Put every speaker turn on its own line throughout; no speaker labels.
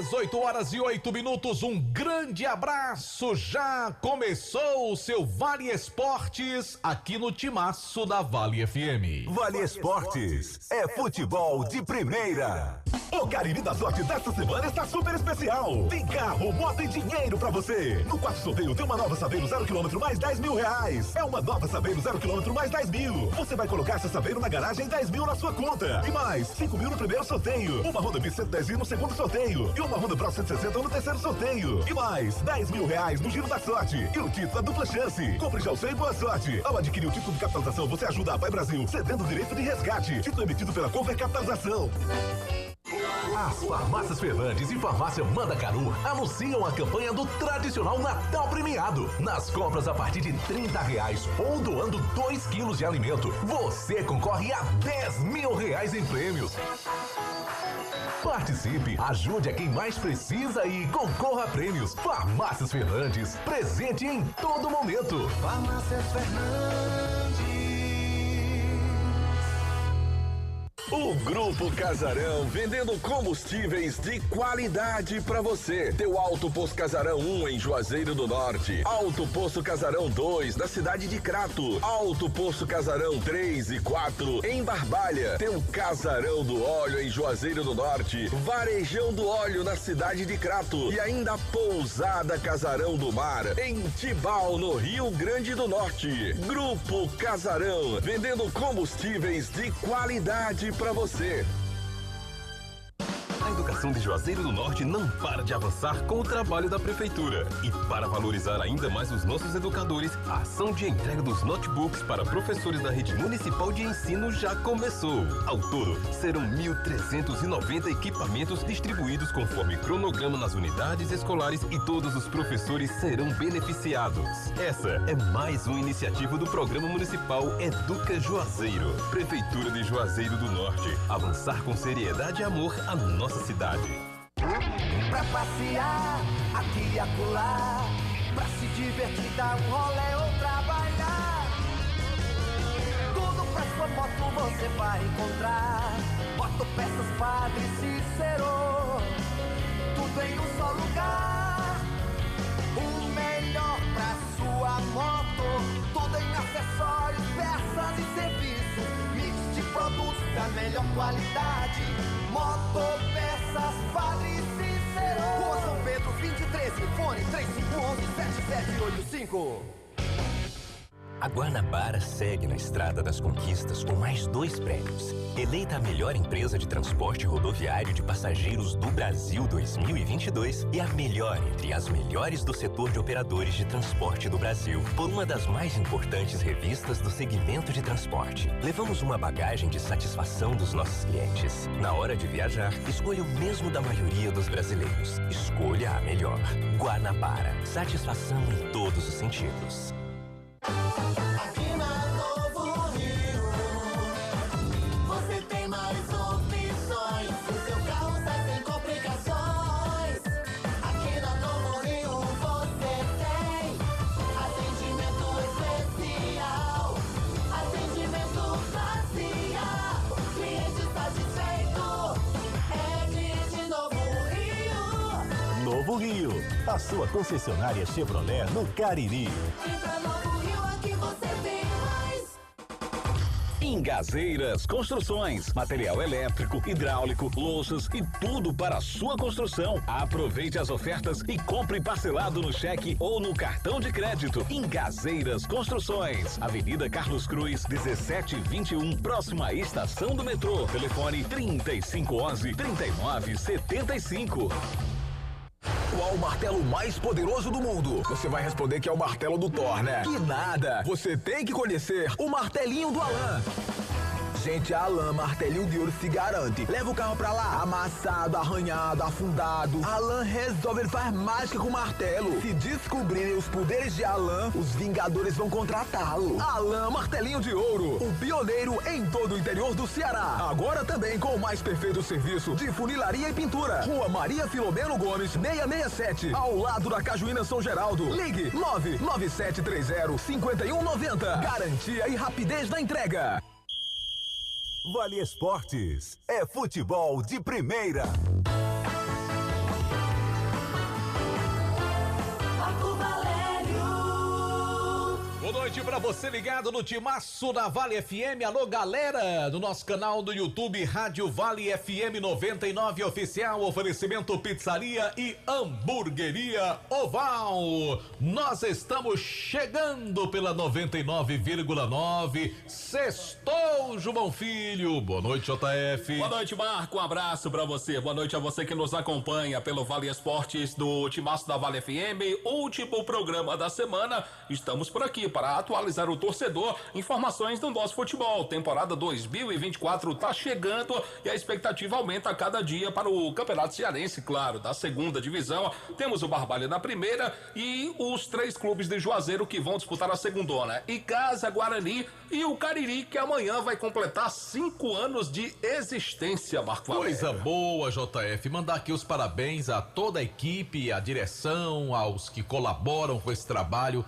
18h08, um grande abraço. Já começou o seu Vale Esportes aqui no Timaço da Vale FM.
Vale Esportes é futebol de primeira. O Cariri da Sorte desta semana está super especial. Tem carro, moto e dinheiro pra você. No quarto sorteio tem uma nova Saveiro 0 km mais 10 mil reais. É uma nova Saveiro 0 km mais 10 mil. Você vai colocar essa Saveiro na garagem e 10 mil na sua conta. E mais 5 mil no primeiro sorteio. Uma Honda Bis 110 no segundo sorteio. E uma Honda Pro 160 no terceiro sorteio. E mais 10 mil reais no Giro da Sorte. E o título da dupla chance. Compre já o seu e boa sorte. Ao adquirir o título de capitalização, você ajuda a Pai Brasil, cedendo o direito de resgate. Título emitido pela Conver Capitalização.
As Farmácias Fernandes e Farmácia Mandacaru anunciam a campanha do tradicional Natal Premiado. Nas compras a partir de R$30 ou doando 2 quilos de alimento, você concorre a R$10 mil em prêmios. Participe, ajude a quem mais precisa e concorra a prêmios. Farmácias Fernandes, presente em todo momento.
Farmácias Fernandes.
O Grupo Casarão, vendendo combustíveis de qualidade pra você. Teu Alto Posto Casarão 1 em Juazeiro do Norte. Alto Posto Casarão 2 na cidade de Crato. Alto Posto Casarão 3 e 4 em Barbalha. Teu Casarão do Óleo em Juazeiro do Norte. Varejão do Óleo na cidade de Crato. E ainda Pousada Casarão do Mar em Tibau, no Rio Grande do Norte. Grupo Casarão, vendendo combustíveis de qualidade para você.
A educação de Juazeiro do Norte não para de avançar com o trabalho da Prefeitura. E para valorizar ainda mais os nossos educadores, a ação de entrega dos notebooks para professores da rede municipal de ensino já começou. Ao todo, serão 1.390 equipamentos distribuídos conforme cronograma nas unidades escolares e todos os professores serão beneficiados. Essa é mais uma iniciativa do Programa Municipal Educa Juazeiro. Prefeitura de Juazeiro do Norte. Avançar com seriedade e amor a nossa cidade.
Pra passear aqui e acolá, pra se divertir, dar um rolê ou trabalhar. Tudo pra sua moto você vai encontrar. Motopeças Padre Cícero, tudo em um só lugar. O melhor pra sua moto, tudo em acessórios, peças e serviços. Mix de produtos da melhor qualidade. Motopeças Padre Cícero, Rua São Pedro 2013, fone 3511-7785.
A Guanabara segue na Estrada das Conquistas com mais 2 prêmios. Eleita a melhor empresa de transporte rodoviário de passageiros do Brasil 2022 e a melhor entre as melhores do setor de operadores de transporte do Brasil, por uma das mais importantes revistas do segmento de transporte. Levamos uma bagagem de satisfação dos nossos clientes. Na hora de viajar, escolha o mesmo da maioria dos brasileiros. Escolha a melhor. Guanabara. Satisfação em todos os sentidos.
Aqui na Novo Rio, você tem mais opções. O seu carro sai sem complicações. Aqui na Novo Rio você tem atendimento especial, atendimento facial. O cliente satisfeito é cliente Novo Rio.
Novo Rio, a sua concessionária Chevrolet no Cariri.
Engazeiras Construções, material elétrico, hidráulico, louças e tudo para a sua construção. Aproveite as ofertas e compre parcelado no cheque ou no cartão de crédito. Engazeiras Construções, Avenida Carlos Cruz, 1721, próxima à estação do metrô. Telefone 3511-3975.
Qual o martelo mais poderoso do mundo? Você vai responder que é o martelo do Thor, né? Que nada! Você tem que conhecer o martelinho do Alan. Gente, a Alan Martelinho de Ouro se garante. Leva o carro pra lá, amassado, arranhado, afundado. Alan resolve, ele faz mágica com o martelo. Se descobrirem os poderes de Alan, os Vingadores vão contratá-lo. Alan Martelinho de Ouro, o pioneiro em todo o interior do Ceará. Agora também com o mais perfeito serviço de funilaria e pintura. Rua Maria Filomeno Gomes, 667, ao lado da Cajuína São Geraldo. Ligue 99730-5190. Garantia e rapidez na entrega.
Vale Esportes é futebol de primeira.
Boa noite pra você ligado no Timaço da Vale FM. Alô, galera do nosso canal do YouTube Rádio Vale FM 99 Oficial. Oferecimento Pizzaria e Hamburgueria Oval. Nós estamos chegando pela 99,9. Sextou, João Filho. Boa noite, JF.
Boa noite, Marco. Um abraço pra você. Boa noite a você que nos acompanha pelo Vale Esportes do Timaço da Vale FM. Último programa da semana. Estamos por aqui para atualizar o torcedor, informações do nosso futebol. Temporada 2024 tá chegando e a expectativa aumenta a cada dia para o Campeonato Cearense, claro, da segunda divisão. Temos o Barbalha na primeira e os 3 clubes de Juazeiro que vão disputar a segundona. Icasa, Guarani e o Cariri, que amanhã vai completar 5 anos de existência, Marco Valério.
Coisa boa, JF. Mandar aqui os parabéns a toda a equipe, a direção, aos que colaboram com esse trabalho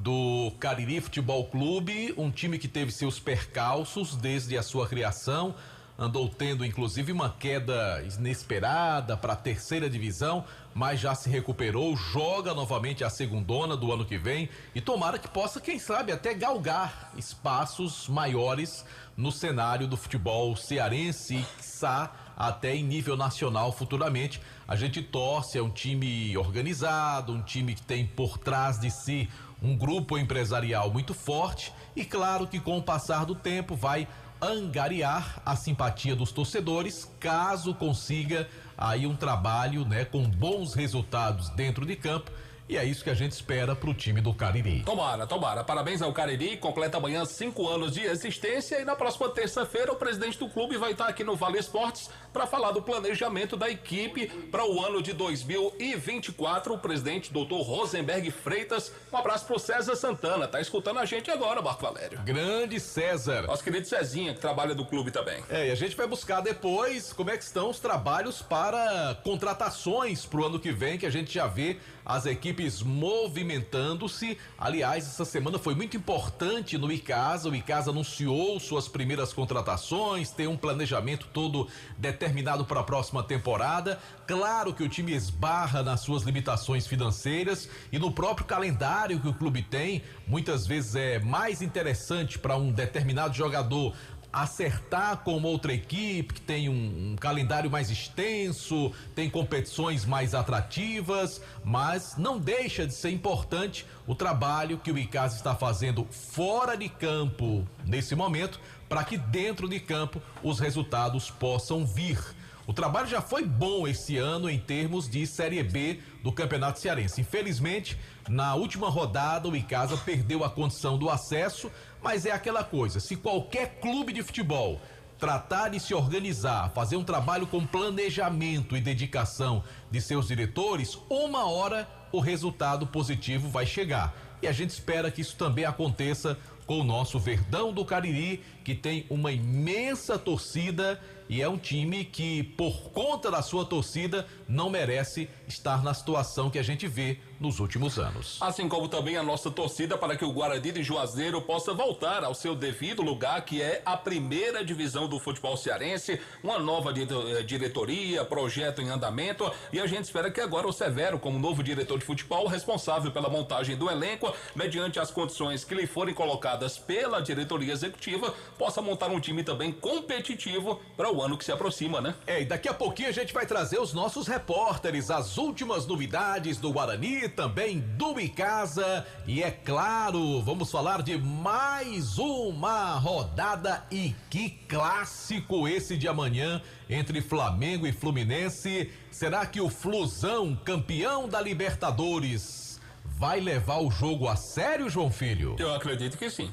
do Cariri Futebol Clube, um time que teve seus percalços desde a sua criação, andou tendo inclusive uma queda inesperada para a terceira divisão, mas já se recuperou, joga novamente a segundona do ano que vem e tomara que possa, quem sabe, até galgar espaços maiores no cenário do futebol cearense e quiçá até em nível nacional futuramente. A gente torce, é um time organizado, um time que tem por trás de si um grupo empresarial muito forte e claro que com o passar do tempo vai angariar a simpatia dos torcedores caso consiga aí um trabalho, né, com bons resultados dentro de campo. E é isso que a gente espera pro time do Cariri.
Tomara. Parabéns ao Cariri, completa amanhã 5 anos de existência e na próxima terça-feira o presidente do clube vai estar aqui no Vale Esportes para falar do planejamento da equipe para o ano de 2024. O presidente, doutor Rosenberg Freitas. Um abraço pro César Santana, tá escutando a gente agora, Marco Valério.
Grande César.
Nosso querido Cezinha, que trabalha do clube também.
E a gente vai buscar depois como é que estão os trabalhos para contratações pro ano que vem, que a gente já vê as equipes movimentando-se. Aliás, essa semana foi muito importante no Icasa. O Icasa anunciou suas primeiras contratações, tem um planejamento todo determinado para a próxima temporada. Claro que o time esbarra nas suas limitações financeiras e no próprio calendário que o clube tem. Muitas vezes é mais interessante para um determinado jogador acertar com outra equipe que tem um calendário mais extenso, tem competições mais atrativas, mas não deixa de ser importante o trabalho que o Icasa está fazendo fora de campo nesse momento, para que dentro de campo os resultados possam vir. O trabalho já foi bom esse ano em termos de Série B do Campeonato Cearense. Infelizmente, na última rodada, o Icasa perdeu a condição do acesso, mas é aquela coisa, se qualquer clube de futebol tratar de se organizar, fazer um trabalho com planejamento e dedicação de seus diretores, uma hora o resultado positivo vai chegar. E a gente espera que isso também aconteça com o nosso Verdão do Cariri, que tem uma imensa torcida e é um time que, por conta da sua torcida, não merece estar na situação que a gente vê nos últimos anos.
Assim como também a nossa torcida para que o Guarani de Juazeiro possa voltar ao seu devido lugar, que é a primeira divisão do futebol cearense, uma nova diretoria, projeto em andamento, e a gente espera que agora o Severo, como novo diretor de futebol, responsável pela montagem do elenco, mediante as condições que lhe forem colocadas pela diretoria executiva, possa montar um time também competitivo para o ano que se aproxima, né?
E daqui a pouquinho a gente vai trazer os nossos repórteres, as últimas novidades do Guarani, também do Icasa e é claro, vamos falar de mais uma rodada e que clássico esse de amanhã entre Flamengo e Fluminense. Será que o Flusão, campeão da Libertadores, vai levar o jogo a sério, João Filho?
Eu acredito que sim.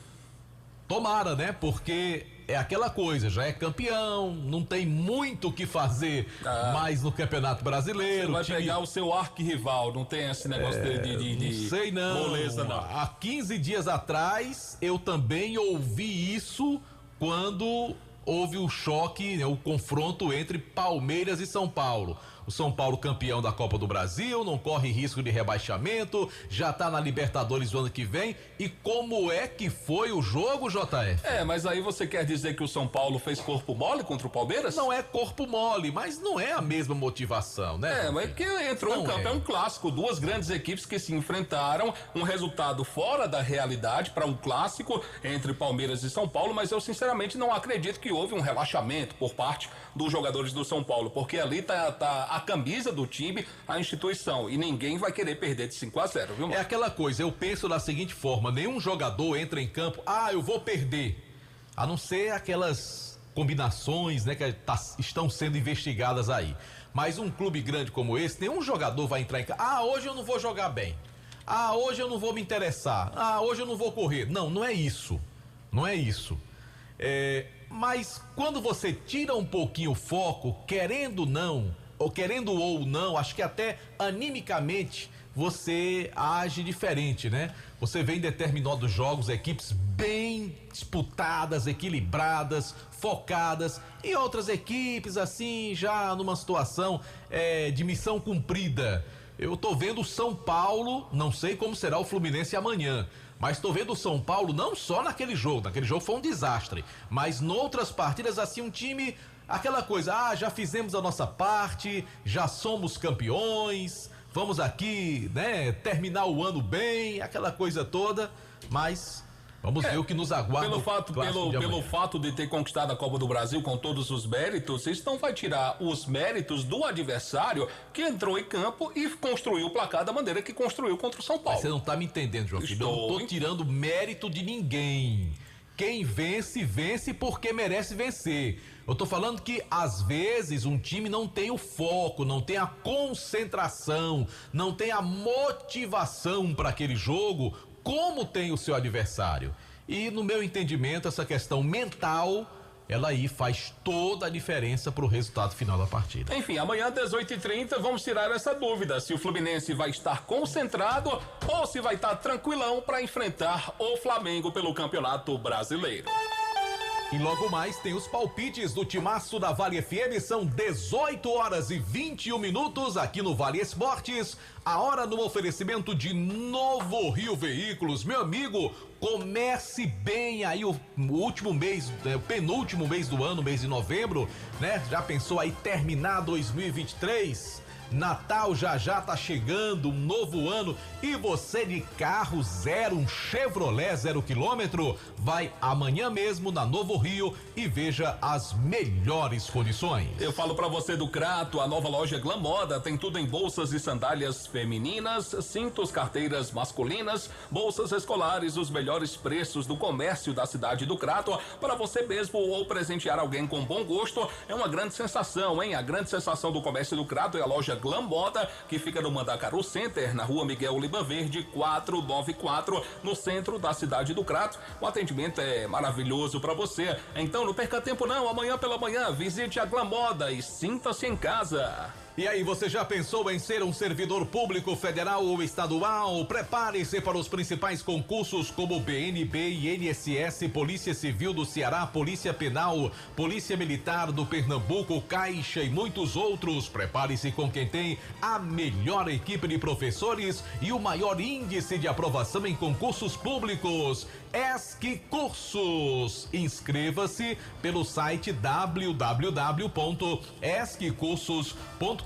Tomara, né? Porque é aquela coisa, já é campeão, não tem muito o que fazer mais no Campeonato Brasileiro.
Você vai pegar o seu arquirrival, não tem esse negócio de
não sei não.
Moleza, não.
Há 15 dias atrás eu também ouvi isso quando houve o choque, né, o confronto entre Palmeiras e São Paulo. O São Paulo campeão da Copa do Brasil, não corre risco de rebaixamento, já tá na Libertadores do ano que vem. E como é que foi o jogo, JF?
Mas aí você quer dizer que o São Paulo fez corpo mole contra o Palmeiras?
Não é corpo mole, mas não é a mesma motivação, né?
Mas que entrou em campo, é um clássico, duas grandes equipes que se enfrentaram, um resultado fora da realidade para um clássico entre Palmeiras e São Paulo, mas eu sinceramente não acredito que houve um relaxamento por parte dos jogadores do São Paulo, porque ali tá a camisa do time, a instituição, e ninguém vai querer perder de 5-0, viu, mano?
É aquela coisa, eu penso da seguinte forma, nenhum jogador entra em campo, eu vou perder, a não ser aquelas combinações, né, que estão sendo investigadas aí. Mas um clube grande como esse, nenhum jogador vai entrar em campo, hoje eu não vou jogar bem, hoje eu não vou me interessar, hoje eu não vou correr. Não é isso, não é isso. Mas quando você tira um pouquinho o foco, querendo ou não, acho que até animicamente você age diferente, né? Você vê em determinados jogos equipes bem disputadas, equilibradas, focadas, e outras equipes assim, já numa situação de missão cumprida. Eu tô vendo o São Paulo, não sei como será o Fluminense amanhã, mas tô vendo o São Paulo não só naquele jogo foi um desastre, mas noutras partidas assim, um time, aquela coisa, já fizemos a nossa parte, já somos campeões, vamos aqui, né, terminar o ano bem, aquela coisa toda, mas vamos ver o que nos aguarda.
Pelo fato de ter conquistado a Copa do Brasil com todos os méritos, isso não vai tirar os méritos do adversário que entrou em campo e construiu o placar da maneira que construiu contra o São Paulo.
Mas você não tá me entendendo, João Filho. Eu não tô tirando mérito de ninguém. Quem vence, vence porque merece vencer. Eu tô falando que às vezes um time não tem o foco, não tem a concentração, não tem a motivação para aquele jogo, como tem o seu adversário. E no meu entendimento, essa questão mental, ela aí faz toda a diferença pro resultado final da partida.
Enfim, amanhã às 18h30 vamos tirar essa dúvida, se o Fluminense vai estar concentrado ou se vai estar tranquilão para enfrentar o Flamengo pelo Campeonato Brasileiro.
E logo mais tem os palpites do timaço da Vale FM, são 18h21 aqui no Vale Esportes. A hora no oferecimento de Novo Rio Veículos. Meu amigo, comece bem aí o último mês, o penúltimo mês do ano, mês de novembro, né? Já pensou aí terminar 2023? Natal já tá chegando, um novo ano, e você de carro zero, um Chevrolet 0 km, vai amanhã mesmo na Novo Rio e veja as melhores condições.
Eu falo pra você do Crato, a nova loja Glam Moda, tem tudo em bolsas e sandálias femininas, cintos, carteiras masculinas, bolsas escolares, os melhores preços do comércio da cidade do Crato, para você mesmo ou presentear alguém com bom gosto, é uma grande sensação, hein? A grande sensação do comércio do Crato é a loja Glam Moda, que fica no Mandacaru Center, na rua Miguel Lima Verde, 494, no centro da cidade do Crato. O atendimento é maravilhoso para você. Então não perca tempo não, amanhã pela manhã visite a Glam Moda e sinta-se em casa.
E aí, você já pensou em ser um servidor público federal ou estadual? Prepare-se para os principais concursos como BNB, INSS, Polícia Civil do Ceará, Polícia Penal, Polícia Militar do Pernambuco, Caixa e muitos outros. Prepare-se com quem tem a melhor equipe de professores e o maior índice de aprovação em concursos públicos. ESC Cursos. Inscreva-se pelo site www.esccursos.com.br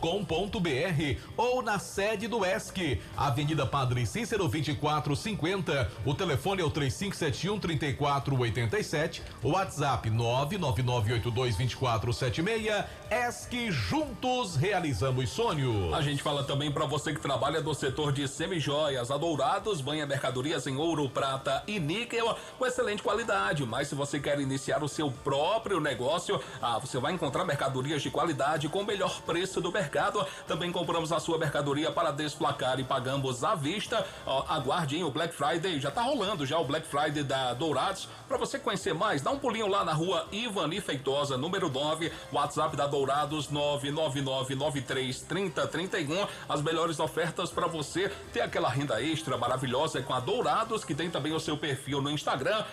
ou na sede do ESC, Avenida Padre Cícero 2450. O telefone é o 3571-3487, o WhatsApp 999822476. ESC, juntos realizamos sonhos.
A gente fala também para você que trabalha do setor de semijoias. A Dourados banha mercadorias em ouro, prata e níquel com excelente qualidade. Mas se você quer iniciar o seu próprio negócio, você vai encontrar mercadorias de qualidade com o melhor preço do mercado. Também compramos a sua mercadoria para desplacar e pagamos à vista. Aguarde, hein, o Black Friday já tá rolando, já o Black Friday da Dourados. Para você conhecer mais, dá um pulinho lá na rua Ivani Feitosa, número 9, WhatsApp da Dourados 999933031. As melhores ofertas para você ter aquela renda extra maravilhosa com a Dourados, que tem também o seu perfil no Instagram,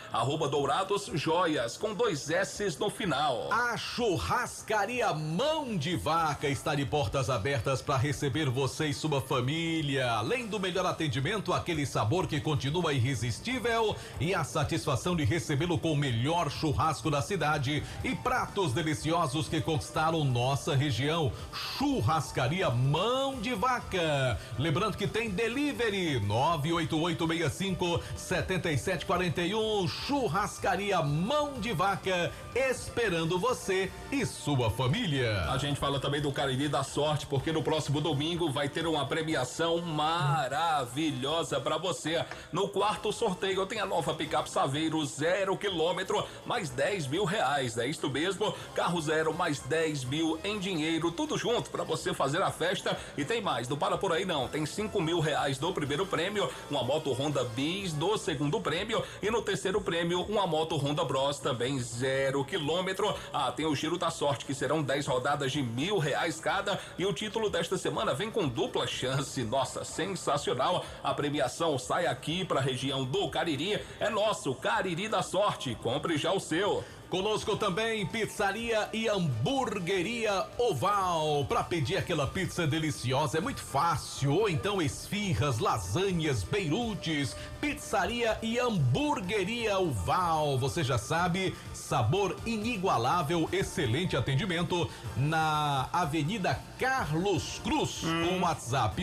@Dourados Joias, com 2 S's no final.
A churrascaria Mão de Vaca está de porta portas abertas para receber você e sua família. Além do melhor atendimento, aquele sabor que continua irresistível e a satisfação de recebê-lo com o melhor churrasco da cidade e pratos deliciosos que conquistaram nossa região. Churrascaria Mão de Vaca. Lembrando que tem delivery 98865-7741. Churrascaria Mão de Vaca, esperando você e sua família.
A gente fala também do Cariri da Sorte, porque no próximo domingo vai ter uma premiação maravilhosa para você. No quarto sorteio tem a nova picape Saveiro 0 km, mais 10 mil reais. É isto mesmo, carro zero mais 10 mil em dinheiro, tudo junto para você fazer a festa. E tem mais, não para por aí não, tem 5 mil reais do primeiro prêmio, uma moto Honda Bis do segundo prêmio e no terceiro prêmio uma moto Honda Bros também 0 km. Tem o Giro da Sorte, que serão 10 rodadas de R$1.000 cada, e o título desta semana vem com dupla chance. Nossa, sensacional. A premiação sai aqui para a região do Cariri, é nosso Cariri da Sorte. Compre já o seu.
Conosco também Pizzaria e Hamburgueria Oval. Para pedir aquela pizza deliciosa é muito fácil, ou então esfirras, lasanhas, beirutes. Pizzaria e Hamburgueria Oval, você já sabe, sabor inigualável, excelente atendimento na Avenida Carlos Cruz, com WhatsApp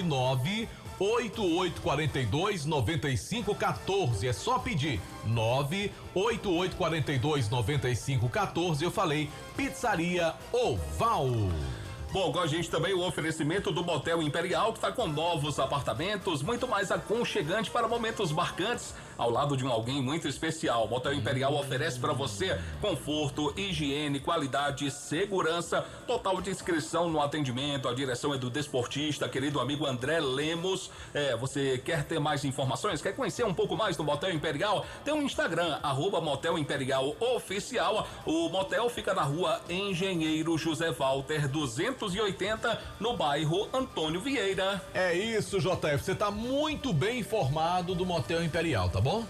98842-9514. É só pedir 98842-9514. Eu falei Pizzaria Oval.
Bom, com a gente também o oferecimento do Motel Imperial, que está com novos apartamentos, muito mais aconchegante para momentos marcantes, ao lado de alguém muito especial. O Motel Imperial oferece para você conforto, higiene, qualidade, segurança, total de inscrição no atendimento. A direção é do desportista, querido amigo André Lemos. Você quer ter mais informações? Quer conhecer um pouco mais do Motel Imperial? Tem um Instagram, @Motel Imperial Oficial. O motel fica na rua Engenheiro José Walter 280, no bairro Antônio Vieira.
É isso, JF, você tá muito bem informado do Motel Imperial, tá bom?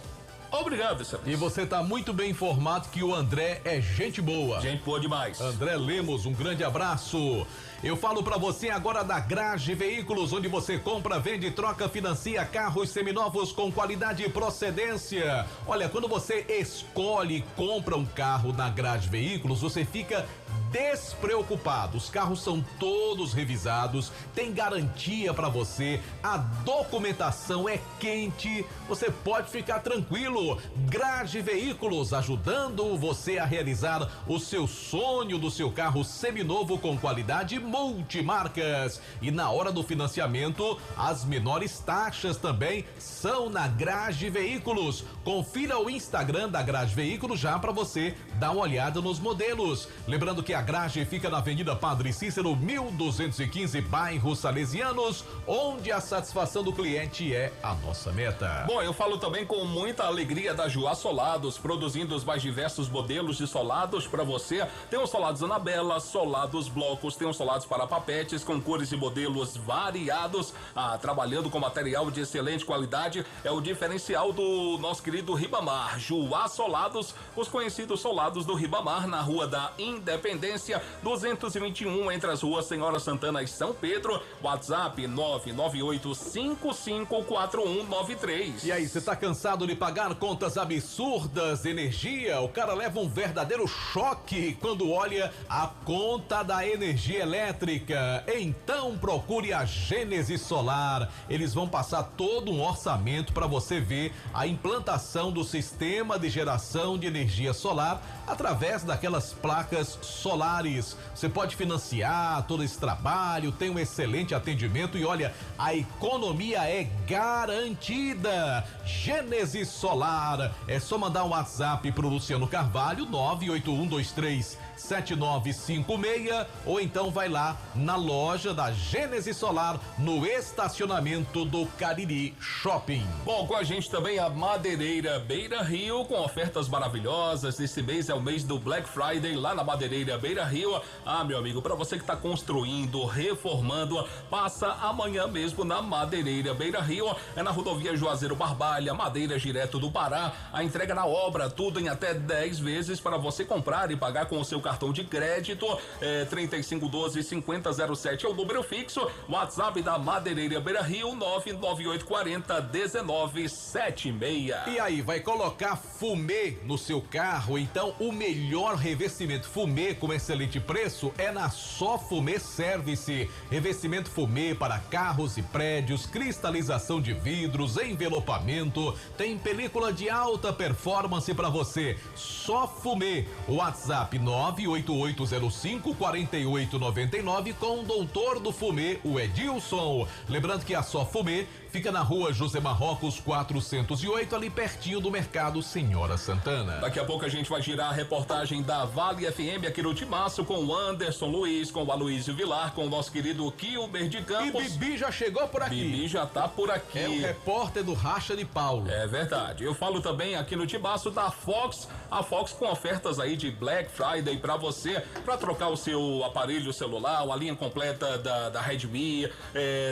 Obrigado, excelência.
E você tá muito bem informado que o André é gente boa.
Gente boa demais.
André Lemos, um grande abraço. Eu falo pra você agora da Grage Veículos, onde você compra, vende, troca, financia carros seminovos com qualidade e procedência. Olha, quando você escolhe e compra um carro na Grage Veículos, você fica despreocupado. Os carros são todos revisados, tem garantia pra você, a documentação é quente, você pode ficar tranquilo. Grage Veículos, ajudando você a realizar o seu sonho do seu carro seminovo com qualidade multimarcas. E na hora do financiamento, as menores taxas também são na Grage Veículos. Confira o Instagram da Grage Veículos já para você dar uma olhada nos modelos. Lembrando que a Grage fica na Avenida Padre Cícero 1215, bairro Salesianos, onde a satisfação do cliente é a nossa meta.
Bom, eu falo também com muita alegria da Joá Solados, produzindo os mais diversos modelos de solados para você. Tem os solados Anabela, solados blocos, tem os solados para papetes com cores e modelos variados. Trabalhando com material de excelente qualidade, é o diferencial do nosso querido Ribamar. Joá Solados, os conhecidos solados do Ribamar, na Rua da Independência 221, entre as ruas Senhora Santana e São Pedro. WhatsApp 998554193.
E aí, você tá cansado de pagar contas absurdas de energia? O cara leva um verdadeiro choque quando olha a conta da energia elétrica. Então procure a Gênesis Solar. Eles vão passar todo um orçamento para você ver a implantação do sistema de geração de energia solar através daquelas placas solares. Você pode financiar todo esse trabalho, tem um excelente atendimento e olha, a economia é garantida. Gênesis Solar, é só mandar um WhatsApp pro Luciano Carvalho 981237956 ou então vai lá na loja da Gênesis Solar no estacionamento do Cariri Shopping.
Bom, com a gente também a Madeireira Beira Rio com ofertas maravilhosas. Esse mês é o mês do Black Friday lá na Madeireira Beira Beira Rio. Ah, meu amigo, para você que está construindo, reformando, passa amanhã mesmo na Madeireira Beira Rio. É na rodovia Juazeiro Barbalha, madeiras direto do Pará. A entrega na obra, tudo em até 10 vezes para você comprar e pagar com o seu cartão de crédito. 3512-5007 é o número fixo. WhatsApp da Madeireira Beira Rio, 99840-1976.
E aí, vai colocar fumê no seu carro? Então, o melhor revestimento fumê com excelente preço é na Só Fumê Service. Revestimento fumê para carros e prédios, cristalização de vidros, envelopamento, tem película de alta performance para você. Só Fumê. WhatsApp 98805-4899 com o doutor do fumê, o Edilson. Lembrando que a Só Fumê fica na rua José Marrocos 408, ali pertinho do mercado Senhora Santana.
Daqui a pouco a gente vai girar a reportagem da Vale FM aqui no Timaço com o Anderson Luiz, com o Aloysio Vilar, com o nosso querido Kilmer de Campos.
E Bibi já chegou por aqui.
Bibi já tá por aqui.
É o repórter do Racha de Paulo.
É verdade. Eu falo também aqui no Timaço da Fox, a Fox com ofertas aí de Black Friday pra você, pra trocar o seu aparelho celular, a linha completa da Redmi,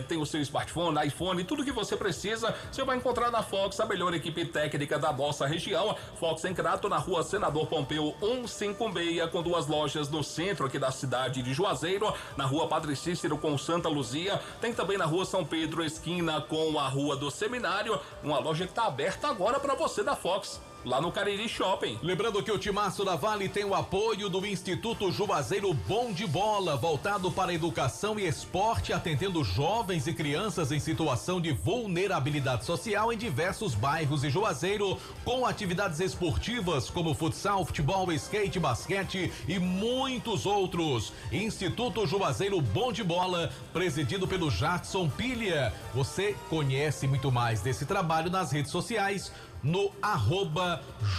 tem o seu smartphone, iPhone, tudo que você precisa, você vai encontrar na Fox, a melhor equipe técnica da nossa região. Fox em Crato, na rua Senador Pompeu 156, com 2 lojas no centro aqui da cidade de Juazeiro, na rua Padre Cícero com Santa Luzia, tem também na rua São Pedro, esquina com a rua do Seminário, uma loja que está aberta agora para você da Fox, lá no Cariri Shopping.
Lembrando que o Timaço da Vale tem o apoio do Instituto Juazeiro Bom de Bola, voltado para educação e esporte, atendendo jovens e crianças em situação de vulnerabilidade social em diversos bairros de Juazeiro, com atividades esportivas como futsal, futebol, skate, basquete e muitos outros. Instituto Juazeiro Bom de Bola, presidido pelo Jadson Pilha. Você conhece muito mais desse trabalho nas redes sociais, no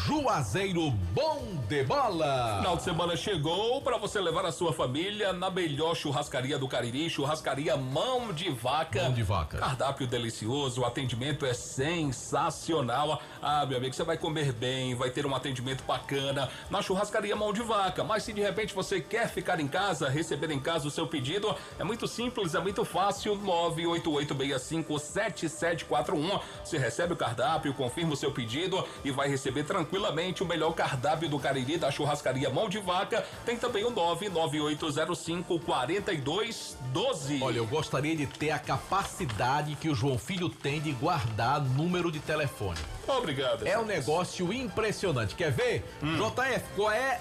@Juazeiro Bom de Bola.
Final de semana chegou para você levar a sua família na melhor churrascaria do Cariri, churrascaria Mão de Vaca.
Mão de Vaca.
Cardápio delicioso, o atendimento é sensacional. Ah, meu amigo, você vai comer bem, vai ter um atendimento bacana na churrascaria Mão de Vaca. Mas se de repente você quer ficar em casa, receber em casa o seu pedido, é muito simples, é muito fácil. 988657741. Você recebe o cardápio, confirma o seu pedido e vai receber tranquilamente o melhor cardápio do Cariri, da churrascaria Mão de Vaca. Tem também o 99805-4212.
Olha, eu gostaria de ter a capacidade que o João Filho tem de guardar número de telefone.
Obrigado.
É um negócio impressionante. Quer ver? JF, qual é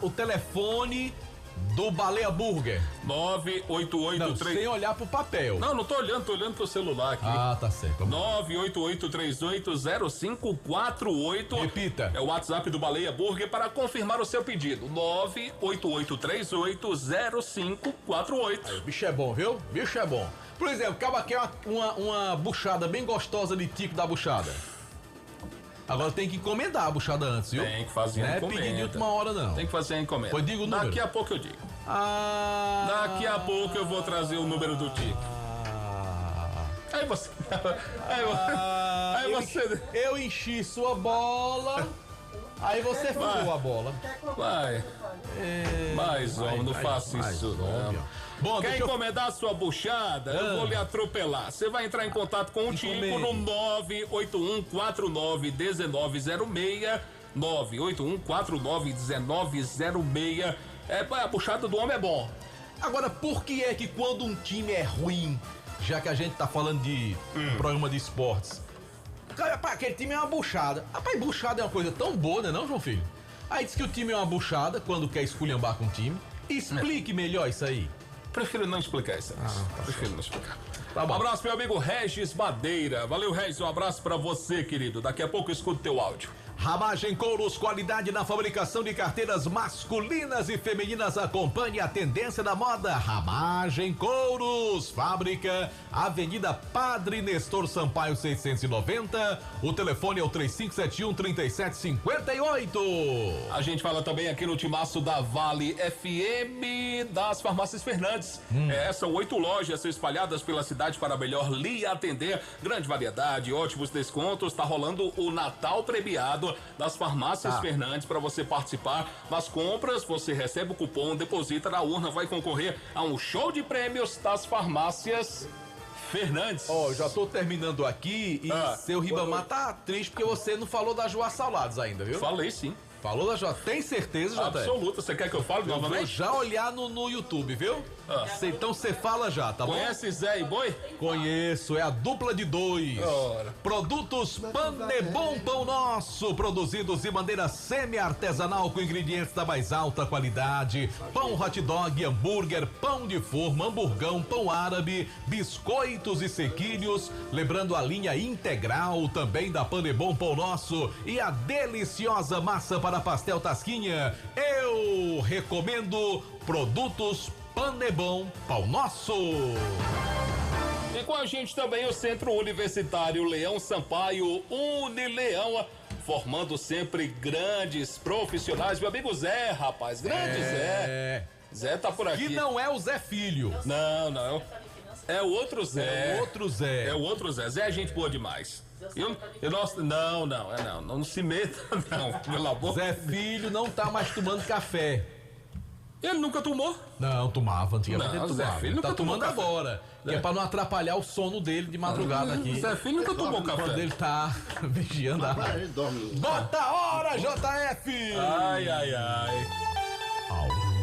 o telefone do Baleia Burger?
988...
sem olhar pro papel.
Não tô olhando, tô olhando pro celular aqui.
Ah, tá certo.
988380548.
Repita.
É o WhatsApp do Baleia Burger para confirmar o seu pedido. 988380548.
O bicho é bom, viu? Bicho é bom. Por exemplo, acaba quer uma buchada bem gostosa de tico da buchada. Agora tem que encomendar a buchada antes, viu?
Tem que fazer a encomenda.
Não é pedir de última hora, não.
Tem que fazer a encomenda.
Pois diga o número.
Daqui a pouco eu digo. Daqui a pouco eu vou trazer o número do tico. Aí você...
Eu enchi sua bola, aí você furou a bola.
Vai. Mais homem, não faça isso não.
Bom,
quer encomendar a sua buchada? Eu vou lhe atropelar. Você vai entrar em contato com o Tico no 981491906. 981491906. A buchada do homem é bom.
Agora, por que é que quando um time é ruim, já que a gente tá falando de programa de esportes, rapaz, aquele time é uma buchada. Rapaz, buchada é uma coisa tão boa, né, não, João Filho? Aí diz que o time é uma buchada quando quer esculhambar com o time. Explique melhor isso aí.
Prefiro não explicar isso. Prefiro não explicar.
Tá bom.
Um abraço, meu amigo Regis Madeira. Valeu, Regis. Um abraço pra você, querido. Daqui a pouco eu escuto teu áudio.
Ramagem Couros, qualidade na fabricação de carteiras masculinas e femininas. Acompanhe a tendência da moda. Ramagem Couros, fábrica Avenida Padre Nestor Sampaio 690. O telefone é o 3571-3758.
A gente fala também aqui no Timaço da Vale FM das Farmácias Fernandes. São 8 lojas espalhadas pela cidade para melhor lhe atender. Grande variedade, ótimos descontos. Tá rolando o Natal premiado arroba das farmácias Fernandes para você participar. Nas compras, você recebe o cupom, deposita na urna, vai concorrer a um show de prêmios das farmácias Fernandes.
Já tô terminando aqui e seu Ribamar tá triste porque você não falou da Joá Salados ainda, viu?
Falei sim.
Falou da Joá? Tem certeza, Jota?
Absoluta. Você quer que eu fale novamente?
Vou já olhar no YouTube, viu? Então você fala já, tá bom?
Conhece Zé e Boi?
Conheço, é a dupla de 2. Produtos Panebom Pão Nosso, produzidos de maneira semi-artesanal com ingredientes da mais alta qualidade. Pão hot dog, hambúrguer, pão de forma, hamburgão, pão árabe, biscoitos e sequilhos. Lembrando a linha integral também da Panebom Pão Nosso e a deliciosa massa para pastel Tasquinha. Eu recomendo produtos Panebom Pão Nosso.
E com a gente também o Centro Universitário Leão Sampaio Unileão, formando sempre grandes profissionais. Meu amigo Zé, rapaz, grande Zé. Zé tá por aqui.
Que não é o Zé Filho.
Não. É o outro Zé.
É o outro Zé.
É o outro Zé. Zé é gente boa demais. Não se meta, não, pelo amor.
Zé Filho não tá mais tomando café.
Ele nunca tomou?
Não, tomava antigamente.
Não,
ele
Zé
tomava.
Filho
Ele
nunca
tá tomando
tomou café.
agora. Que é pra não atrapalhar o sono dele de madrugada aqui.
Zé Filho nunca tomou café.
Quando ele tá vigiando a rádio. Bota a hora, JF!
Ai.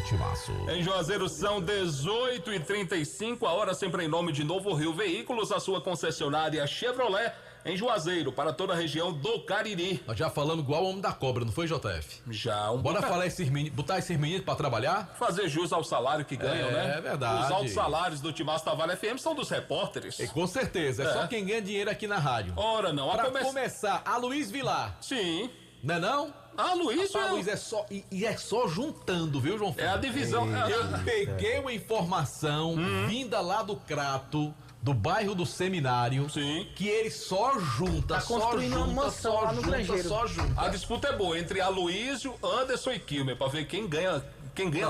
Timaço.
Em Juazeiro são 18h35, a hora sempre em nome de Novo Rio Veículos, a sua concessionária Chevrolet em Juazeiro, para toda a região do Cariri.
Nós já falamos igual o Homem da Cobra, não foi, JF?
Já.
Bora falar botar esses meninos pra trabalhar?
Fazer jus ao salário que ganham, né?
É verdade.
Os altos salários do Timaço da Vale FM são dos repórteres.
Com certeza, é só quem ganha dinheiro aqui na rádio.
Ora não.
Pra começar, a Luiz Vilar.
Sim.
Não é não?
Luiz
é só e é só juntando, viu, João?
É a divisão.
Eu peguei uma informação vinda lá do Crato, do bairro do Seminário, que ele só junta,
tá construindo uma mansão lá no Grangeiro.
Só junta.
A disputa é boa entre Aloysio, Anderson e Kilmer, pra ver quem ganha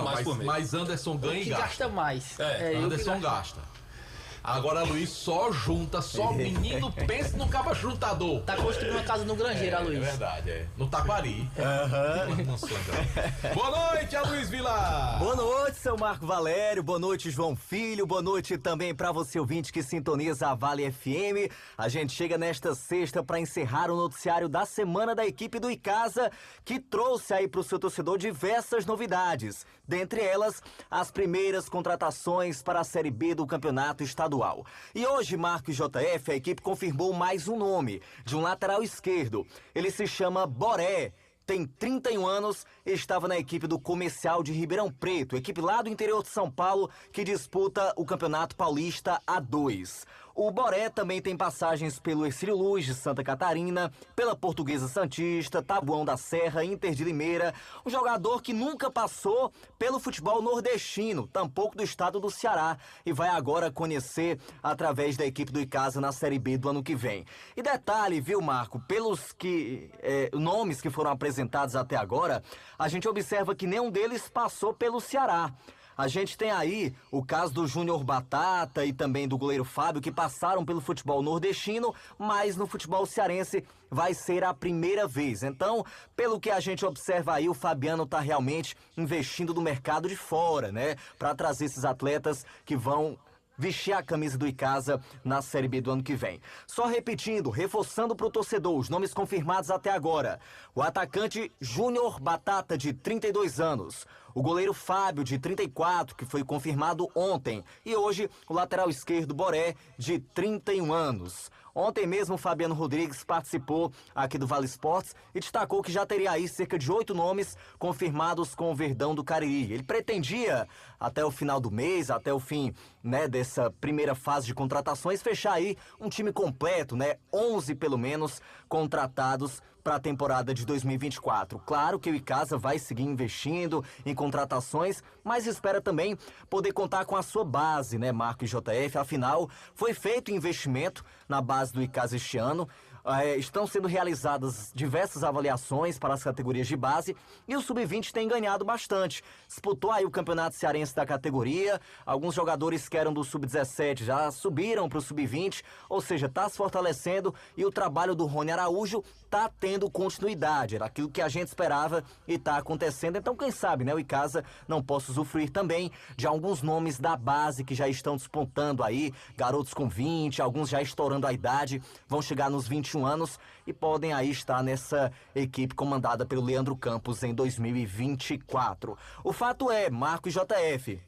mais por mês.
Mas Anderson ganha e
gasta mais.
Anderson gasta. Agora a Luiz só junta, só menino, pensa no cabo juntador.
Tá construindo uma casa no Grangeiro, a Luiz.
É verdade, no Taquari. Boa noite, a Luiz Vilar.
Boa noite, seu Marco Valério. Boa noite, João Filho. Boa noite também para você ouvinte que sintoniza a Vale FM. A gente chega nesta sexta para encerrar o noticiário da semana da equipe do Icasa, que trouxe aí para o seu torcedor diversas novidades. Dentre elas, as primeiras contratações para a Série B do Campeonato Estadual. E hoje, Marco e JF, a equipe confirmou mais um nome, de um lateral esquerdo. Ele se chama Boré, tem 31 anos, estava na equipe do Comercial de Ribeirão Preto, equipe lá do interior de São Paulo, que disputa o Campeonato Paulista A2. O Boré também tem passagens pelo Ercílio Luz de Santa Catarina, pela Portuguesa Santista, Tabuão da Serra, Inter de Limeira, um jogador que nunca passou pelo futebol nordestino, tampouco do estado do Ceará, e vai agora conhecer através da equipe do Icasa na Série B do ano que vem. E detalhe, viu, Marco, pelos nomes que foram apresentados até agora, a gente observa que nenhum deles passou pelo Ceará. A gente tem aí o caso do Júnior Batata e também do goleiro Fábio, que passaram pelo futebol nordestino, mas no futebol cearense vai ser a primeira vez. Então, pelo que a gente observa aí, o Fabiano tá realmente investindo no mercado de fora, né? Para trazer esses atletas que vão vestir a camisa do Icasa na Série B do ano que vem. Só repetindo, reforçando para o torcedor os nomes confirmados até agora. O atacante Júnior Batata, de 32 anos. O goleiro Fábio, de 34, que foi confirmado ontem. E hoje, o lateral esquerdo Boré, de 31 anos. Ontem mesmo, o Fabiano Rodrigues participou aqui do Vale Esportes e destacou que já teria aí cerca de 8 nomes confirmados com o Verdão do Cariri. Ele pretendia, até o final do mês, até o fim, né, dessa primeira fase de contratações, fechar aí um time completo, né, 11 pelo menos contratados para a temporada de 2024. Claro que o Icasa vai seguir investindo em contratações, mas espera também poder contar com a sua base, né, Marco e JF? Afinal, foi feito investimento na base do Icasa este ano.
estão sendo realizadas diversas avaliações para as categorias de base e o Sub-20 tem ganhado bastante. Disputou aí o Campeonato Cearense da categoria, alguns jogadores que eram do Sub-17 já subiram para o Sub-20, ou seja, está se fortalecendo e o trabalho do Rony Araújo está tendo continuidade. Era aquilo que a gente esperava e está acontecendo. Então, quem sabe, né, o Icasa não possa usufruir também de alguns nomes da base que já estão despontando aí, garotos com 20, alguns já estourando a idade, vão chegar nos 21 anos e podem aí estar nessa equipe comandada pelo Leandro Campos em 2024. O fato é, Marco e JF,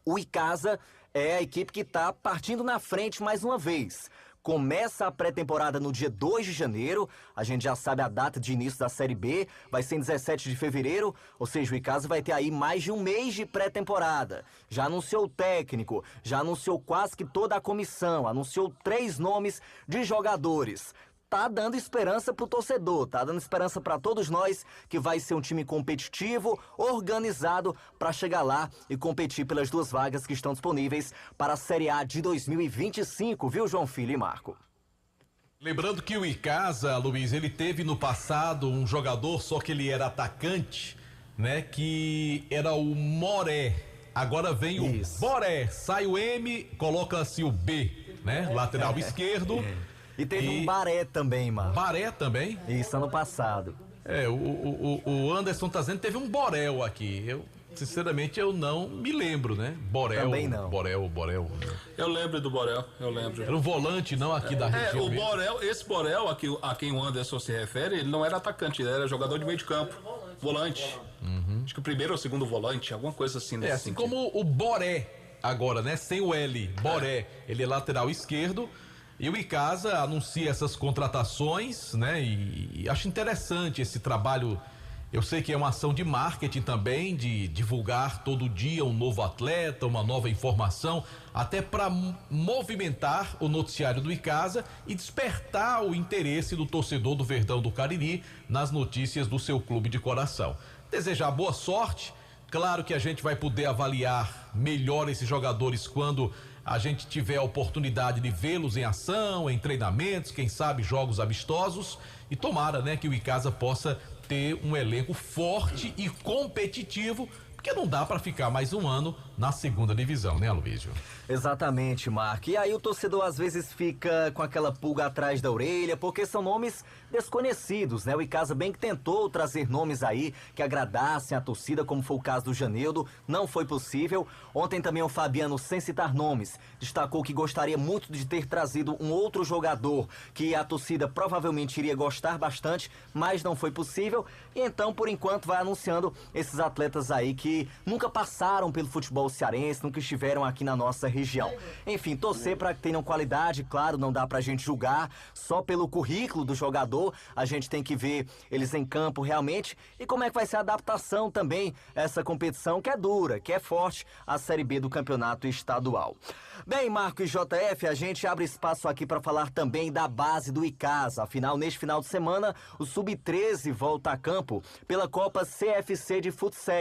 o Icasa é a equipe que está partindo na frente mais uma vez. Começa a pré-temporada no dia 2 de janeiro, a gente já sabe a data de início da Série B, vai ser em 17 de fevereiro, ou seja, o Icasa vai ter aí mais de um mês de pré-temporada. Já anunciou o técnico, já anunciou quase que toda a comissão, anunciou 3 nomes de jogadores. Tá dando esperança pro torcedor, tá dando esperança para todos nós que vai ser um time competitivo, organizado para chegar lá e competir pelas 2 vagas que estão disponíveis para a Série A de 2025, viu, João Filho e Marco?
Lembrando que o Icasa, Luiz, ele teve no passado um jogador, só que ele era atacante, né, que era o Moré. Agora vem o Boré, sai o M, coloca-se o B, né, lateral esquerdo.
E teve um Baré também, mano.
Baré também?
Isso, ano passado.
O Anderson tá dizendo que teve um Borel aqui. Sinceramente, eu não me lembro, né? Borel.
Também não.
Borel.
Eu lembro do Borel, eu lembro.
Era um volante, não aqui da região.
O Borel, esse Borel a quem o Anderson se refere, ele não era atacante, ele era jogador de meio de campo. Volante. Acho que o primeiro ou o segundo volante, alguma coisa assim nesse
assim
sentido.
Como o Boré, agora, né? Sem o L. Boré. Ele é lateral esquerdo. E o Icasa anuncia essas contratações, né? E acho interessante esse trabalho. Eu sei que é uma ação de marketing também, de divulgar todo dia um novo atleta, uma nova informação, até para movimentar o noticiário do Icasa e despertar o interesse do torcedor do Verdão do Cariri nas notícias do seu clube de coração. Desejar boa sorte. Claro que a gente vai poder avaliar melhor esses jogadores quando a gente tiver a oportunidade de vê-los em ação, em treinamentos, quem sabe jogos amistosos, e tomara, né, que o Icasa possa ter um elenco forte e competitivo, porque não dá para ficar mais um ano na segunda divisão, né, Aloysio?
Exatamente, Marco. E aí o torcedor às vezes fica com aquela pulga atrás da orelha, porque são nomes desconhecidos, né? O Icasa bem que tentou trazer nomes aí que agradassem a torcida, como foi o caso do Janildo, não foi possível. Ontem também o Fabiano, sem citar nomes, destacou que gostaria muito de ter trazido um outro jogador que a torcida provavelmente iria gostar bastante, mas não foi possível. E então, por enquanto, vai anunciando esses atletas aí que nunca passaram pelo futebol cearense, nunca estiveram aqui na nossa região. Enfim, torcer para que tenham qualidade, claro, não dá pra gente julgar só pelo currículo do jogador, a gente tem que ver eles em campo realmente e como é que vai ser a adaptação também a essa competição que é dura, que é forte, a Série B do Campeonato Estadual. Bem, Marco e JF, a gente abre espaço aqui para falar também da base do Icasa. Afinal, neste final de semana, o Sub-13 volta a campo pela Copa CFC de Futsal.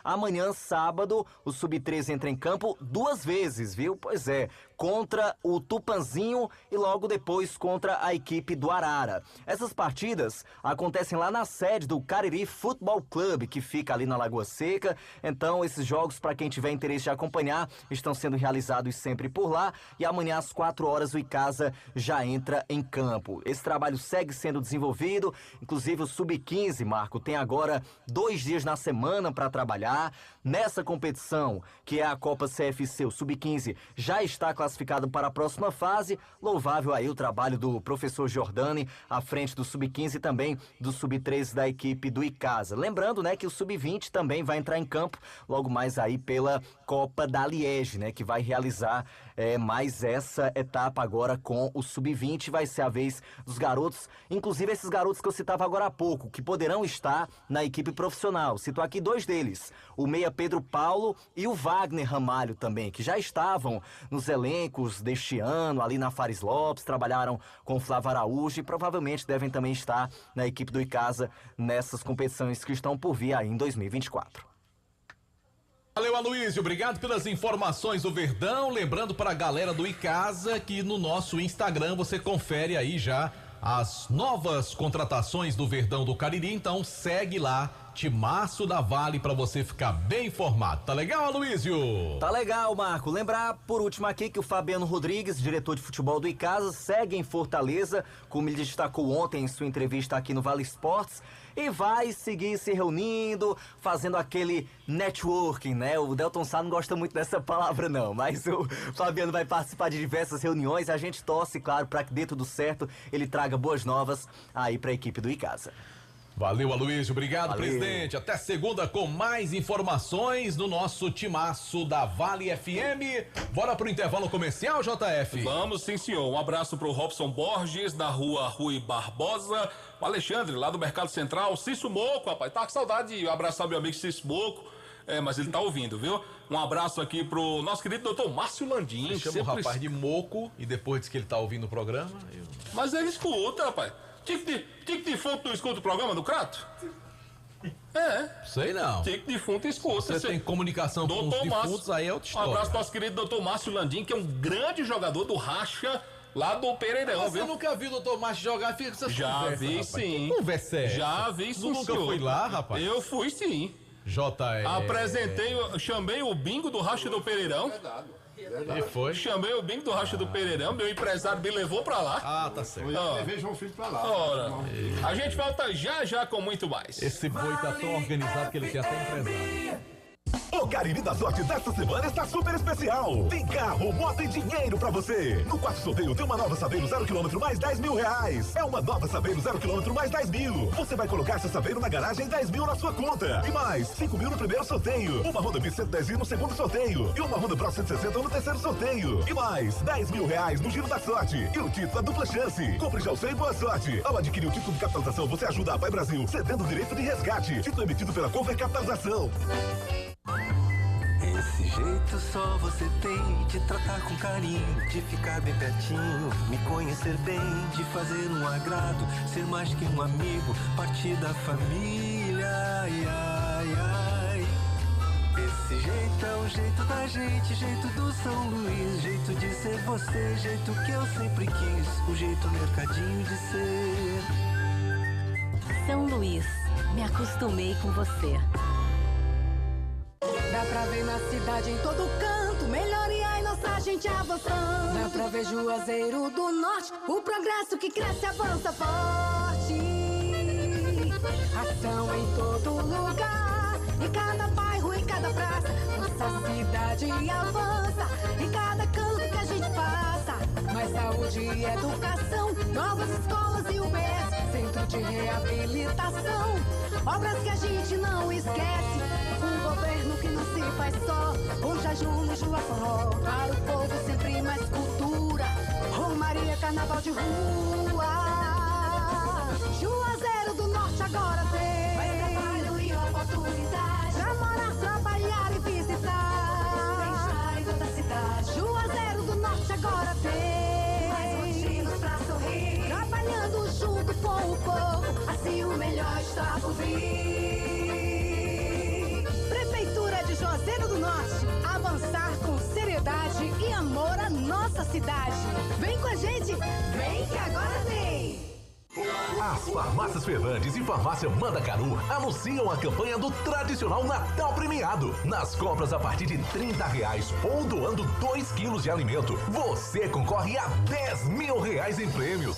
Amanhã, sábado, o Sub-13 entra em campo 2 vezes, viu? Pois é, contra o Tupanzinho e logo depois contra a equipe do Arara. Essas partidas acontecem lá na sede do Cariri Futebol Clube, que fica ali na Lagoa Seca. Então, esses jogos, para quem tiver interesse de acompanhar, estão sendo realizados sempre por lá. E amanhã, às 4 horas, o Icasa já entra em campo. Esse trabalho segue sendo desenvolvido. Inclusive, o Sub-15, Marco, tem agora 2 dias na semana para trabalhar. Nessa competição, que é a Copa CFC, o Sub-15 já está classificado para a próxima fase. Louvável aí o trabalho do professor Jordani à frente do Sub-15 e também do Sub-13 da equipe do Icasa. Lembrando, né, que o Sub-20 também vai entrar em campo logo mais aí pela Copa da Liege, né, que vai realizar mais essa etapa agora com o Sub-20. Vai ser a vez dos garotos, inclusive esses garotos que eu citava agora há pouco, que poderão estar na equipe profissional. Cito aqui 2 deles, o meia Pedro Paulo e o Wagner Ramalho também, que já estavam nos elencos deste ano, ali na Fares Lopes, trabalharam com o Flávio Araújo e provavelmente devem também estar na equipe do Icasa nessas competições que estão por vir aí em 2024.
Valeu, Aloysio, obrigado pelas informações do Verdão. Lembrando para a galera do Icasa que no nosso Instagram você confere aí já as novas contratações do Verdão do Cariri, então segue lá, Timaço da Vale, pra você ficar bem informado. Tá legal, Aloysio?
Tá legal, Marco. Lembrar por último aqui que o Fabiano Rodrigues, diretor de futebol do Icasa, segue em Fortaleza, como ele destacou ontem em sua entrevista aqui no Vale Esportes, e vai seguir se reunindo, fazendo aquele networking, né? O Delton Sá não gosta muito dessa palavra não, mas o Fabiano vai participar de diversas reuniões. A gente torce, claro, para que dê tudo certo, ele traga boas novas aí para a equipe do Icasa.
Valeu, Aloysio. Obrigado,
Valeu.
presidente. Até segunda com mais informações no nosso Timaço da Vale FM. Bora pro intervalo comercial, JF?
Vamos, sim, senhor. Um abraço pro Robson Borges, da rua Rui Barbosa. O Alexandre, lá do Mercado Central. Cício Moco, rapaz. Tá com saudade de abraçar meu amigo Cício Moco. Mas ele tá ouvindo, viu? Um abraço aqui pro nosso querido doutor Márcio Landim.
Você chama o rapaz de Moco e depois diz que ele tá ouvindo o programa.
Mas ele escuta, rapaz. Tique de defunto não escuta o programa do Crato?
Sei não.
Tique de defunto escuta.
Você tem comunicação com os defuntos, aí é outra história.
Um abraço pro nosso querido doutor Márcio Landim, que é um grande jogador do Racha lá do Pereirão,
Você
viu?
nunca viu o doutor Márcio jogar? Fica com essas
Já
conversas,
vi,
rapaz.
sim.
Que conversa é essa?
Já vi, sim,
Nunca
senhor.
foi lá, rapaz?
Eu fui, sim. Chamei o bingo do Racha do Pereirão.
E foi?
Chamei o bingo do Racha do Pereirão, meu empresário me levou pra lá.
Ah, tá certo.
Eu levei João Filho pra lá.
Ora, a gente volta já com muito mais.
Esse boi tá tão organizado que ele quer até empresário.
O Cariri da Sorte desta semana está super especial. Tem carro, moto e dinheiro pra você. No quarto sorteio tem uma nova Saveiro 0 km mais 10 mil reais. É uma nova Saveiro 0 km mais 10 mil. Você vai colocar seu Saveiro na garagem e 10 mil na sua conta. E mais 5 mil no primeiro sorteio. Uma Honda Bis 110 no segundo sorteio. E uma Honda Bros 160 no terceiro sorteio. E mais 10 mil reais no Giro da Sorte. E o título é dupla chance. Compre já o seu e boa sorte. Ao adquirir o título de capitalização, você ajuda a Pai Brasil, cedendo o direito de resgate. Título emitido pela Conver Capitalização.
Esse jeito só você tem de tratar com carinho, de ficar bem pertinho, me conhecer bem, de fazer um agrado, ser mais que um amigo, partir da família, ai, ai, ai. Esse jeito é o jeito da gente, jeito do São Luís, jeito de ser você, jeito que eu sempre quis, o jeito mercadinho de ser.
São Luís, me acostumei com você.
Dá pra ver na cidade em todo canto, melhoria e nossa gente avançando. Dá pra ver Juazeiro do Norte, o progresso que cresce e avança forte. Ação em todo lugar, em cada bairro, em cada praça. Nossa cidade avança, em cada canto que a gente passa. Mais saúde e educação, novas escolas e UBS, centro de reabilitação, obras que a gente não esquece. Um governo que não se faz só, um jejum no Jua Forró. Para o povo sempre mais cultura, Romaria, carnaval de rua. Juazeiro do Norte agora tem mais trabalho e oportunidade pra morar, trabalhar e visitar. Bem-estar em toda a cidade. Juazeiro do Norte agora tem mais motivos pra sorrir, trabalhando junto com o povo, assim o melhor está por vir. Prefeitura de Juazeiro do Norte, avançar com seriedade e amor à nossa cidade. Vem com a gente, vem que agora tem!
As Farmácias Fernandes e Farmácia Mandacaru anunciam a campanha do tradicional Natal Premiado. Nas compras a partir de R$30 ou doando 2 quilos de alimento, você concorre a R$10 mil em prêmios.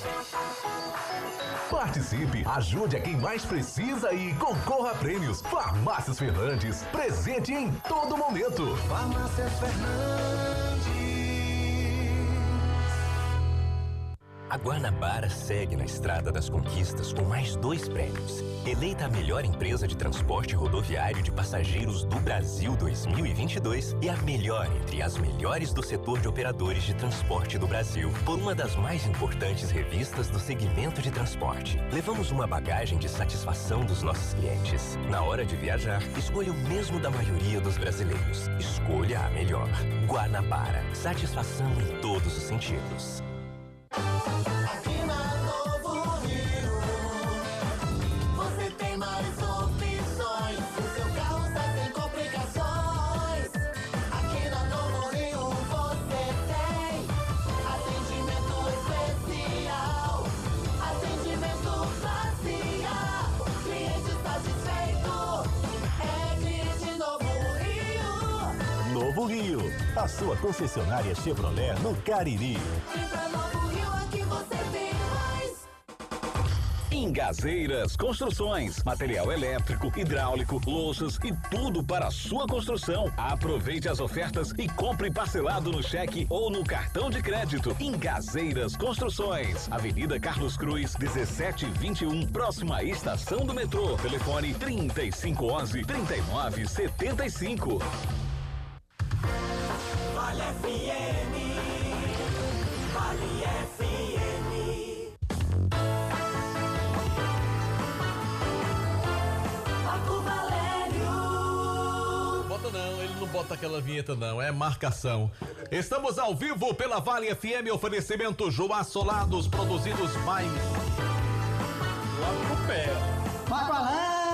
Participe, ajude a quem mais precisa e concorra a prêmios. Farmácias Fernandes, presente em todo momento.
Farmácias Fernandes.
A Guanabara segue na estrada das conquistas com mais 2 prêmios. Eleita a melhor empresa de transporte rodoviário de passageiros do Brasil 2022 e a melhor entre as melhores do setor de operadores de transporte do Brasil, por uma das mais importantes revistas do segmento de transporte. Levamos uma bagagem de satisfação dos nossos clientes. Na hora de viajar, escolha o mesmo da maioria dos brasileiros. Escolha a melhor. Guanabara. Satisfação em todos os sentidos.
Aqui na Novo Rio, você tem mais opções. O seu carro está sem complicações. Aqui na Novo Rio você tem atendimento especial.
Rio, a sua concessionária Chevrolet no Cariri.
Pra Novo Rio, aqui você tem mais.
Ingazeiras Construções, material elétrico, hidráulico, louças e tudo para a sua construção. Aproveite as ofertas e compre parcelado no cheque ou no cartão de crédito. Ingazeiras Construções, Avenida Carlos Cruz, 1721, próxima à estação do metrô. Telefone 3511-3975.
Vale FM, Vale FM. Marco Valério.
Bota não, ele não bota aquela vinheta não, é marcação. Estamos ao vivo pela Vale FM, oferecimento Joá Solados, produzidos mais... Lá pro pé.
Marco Valério.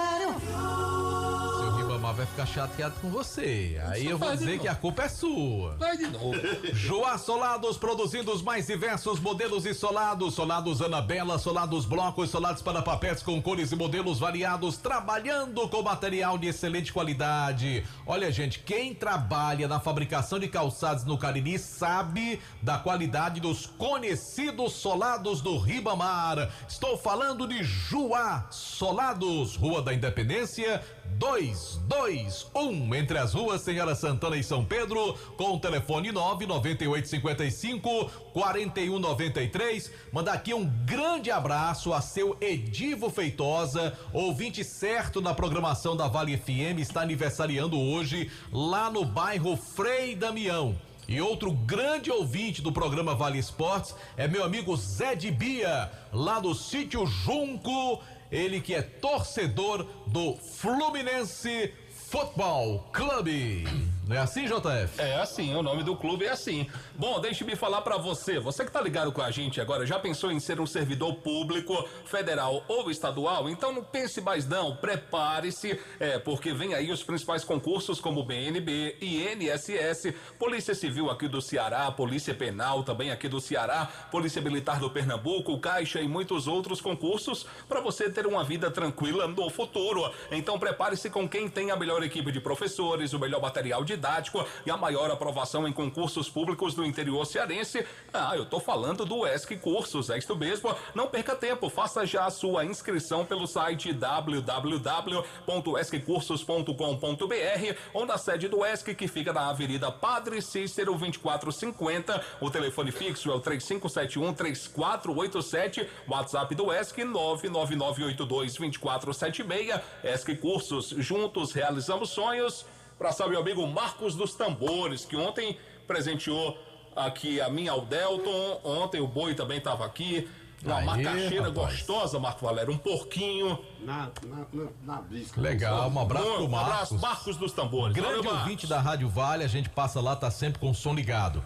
Seu Ribamar vai ficar chateado com você. Aí eu vou dizer que a culpa é sua.
Vai de novo.
Joá Solados, produzindo os mais diversos modelos de solados. Solados Anabela, solados blocos, solados para papéis com cores e modelos variados, trabalhando com material de excelente qualidade. Olha, gente, quem trabalha na fabricação de calçados no Cariri sabe da qualidade dos conhecidos solados do Ribamar. Estou falando de Joá Solados, Rua da Independência 221, entre as ruas Senhora Santana e São Pedro, com o telefone 99855-4193. Mandar aqui um grande abraço a seu Edivo Feitosa, ouvinte certo na programação da Vale FM, está aniversariando hoje lá no bairro Frei Damião. E outro grande ouvinte do programa Vale Esportes é meu amigo Zé de Bia, lá do Sítio Junco, ele que é torcedor do Fluminense Futebol Clube. Não é assim, JF?
É assim, o nome do clube é assim. Bom, deixe-me falar pra você que tá ligado com a gente agora, já pensou em ser um servidor público, federal ou estadual? Então não pense mais não, prepare-se, porque vem aí os principais concursos como BNB, INSS, Polícia Civil aqui do Ceará, Polícia Penal também aqui do Ceará, Polícia Militar do Pernambuco, Caixa e muitos outros concursos para você ter uma vida tranquila no futuro. Então prepare-se com quem tem a melhor equipe de professores, o melhor material didático e a maior aprovação em concursos públicos do interior cearense. Eu tô falando do ESC Cursos, é isto mesmo. Não perca tempo, faça já a sua inscrição pelo site www.esccursos.com.br ou na sede do ESC, que fica na Avenida Padre Cícero 2450. O telefone fixo é o 3571-3487, WhatsApp do ESC 99982-2476. ESC Cursos, juntos realizamos sonhos. Abraçar meu amigo Marcos dos Tambores, que ontem presenteou aqui a minha Aldelton. Ontem o Boi também estava aqui. Uma macaxeira gostosa, Marco Valério. Um porquinho.
Na bisca.
Legal, um abraço pro Marcos.
Um abraço, Marcos dos Tambores.
Grande ouvinte da Rádio Vale, a gente passa lá, tá sempre com o som ligado.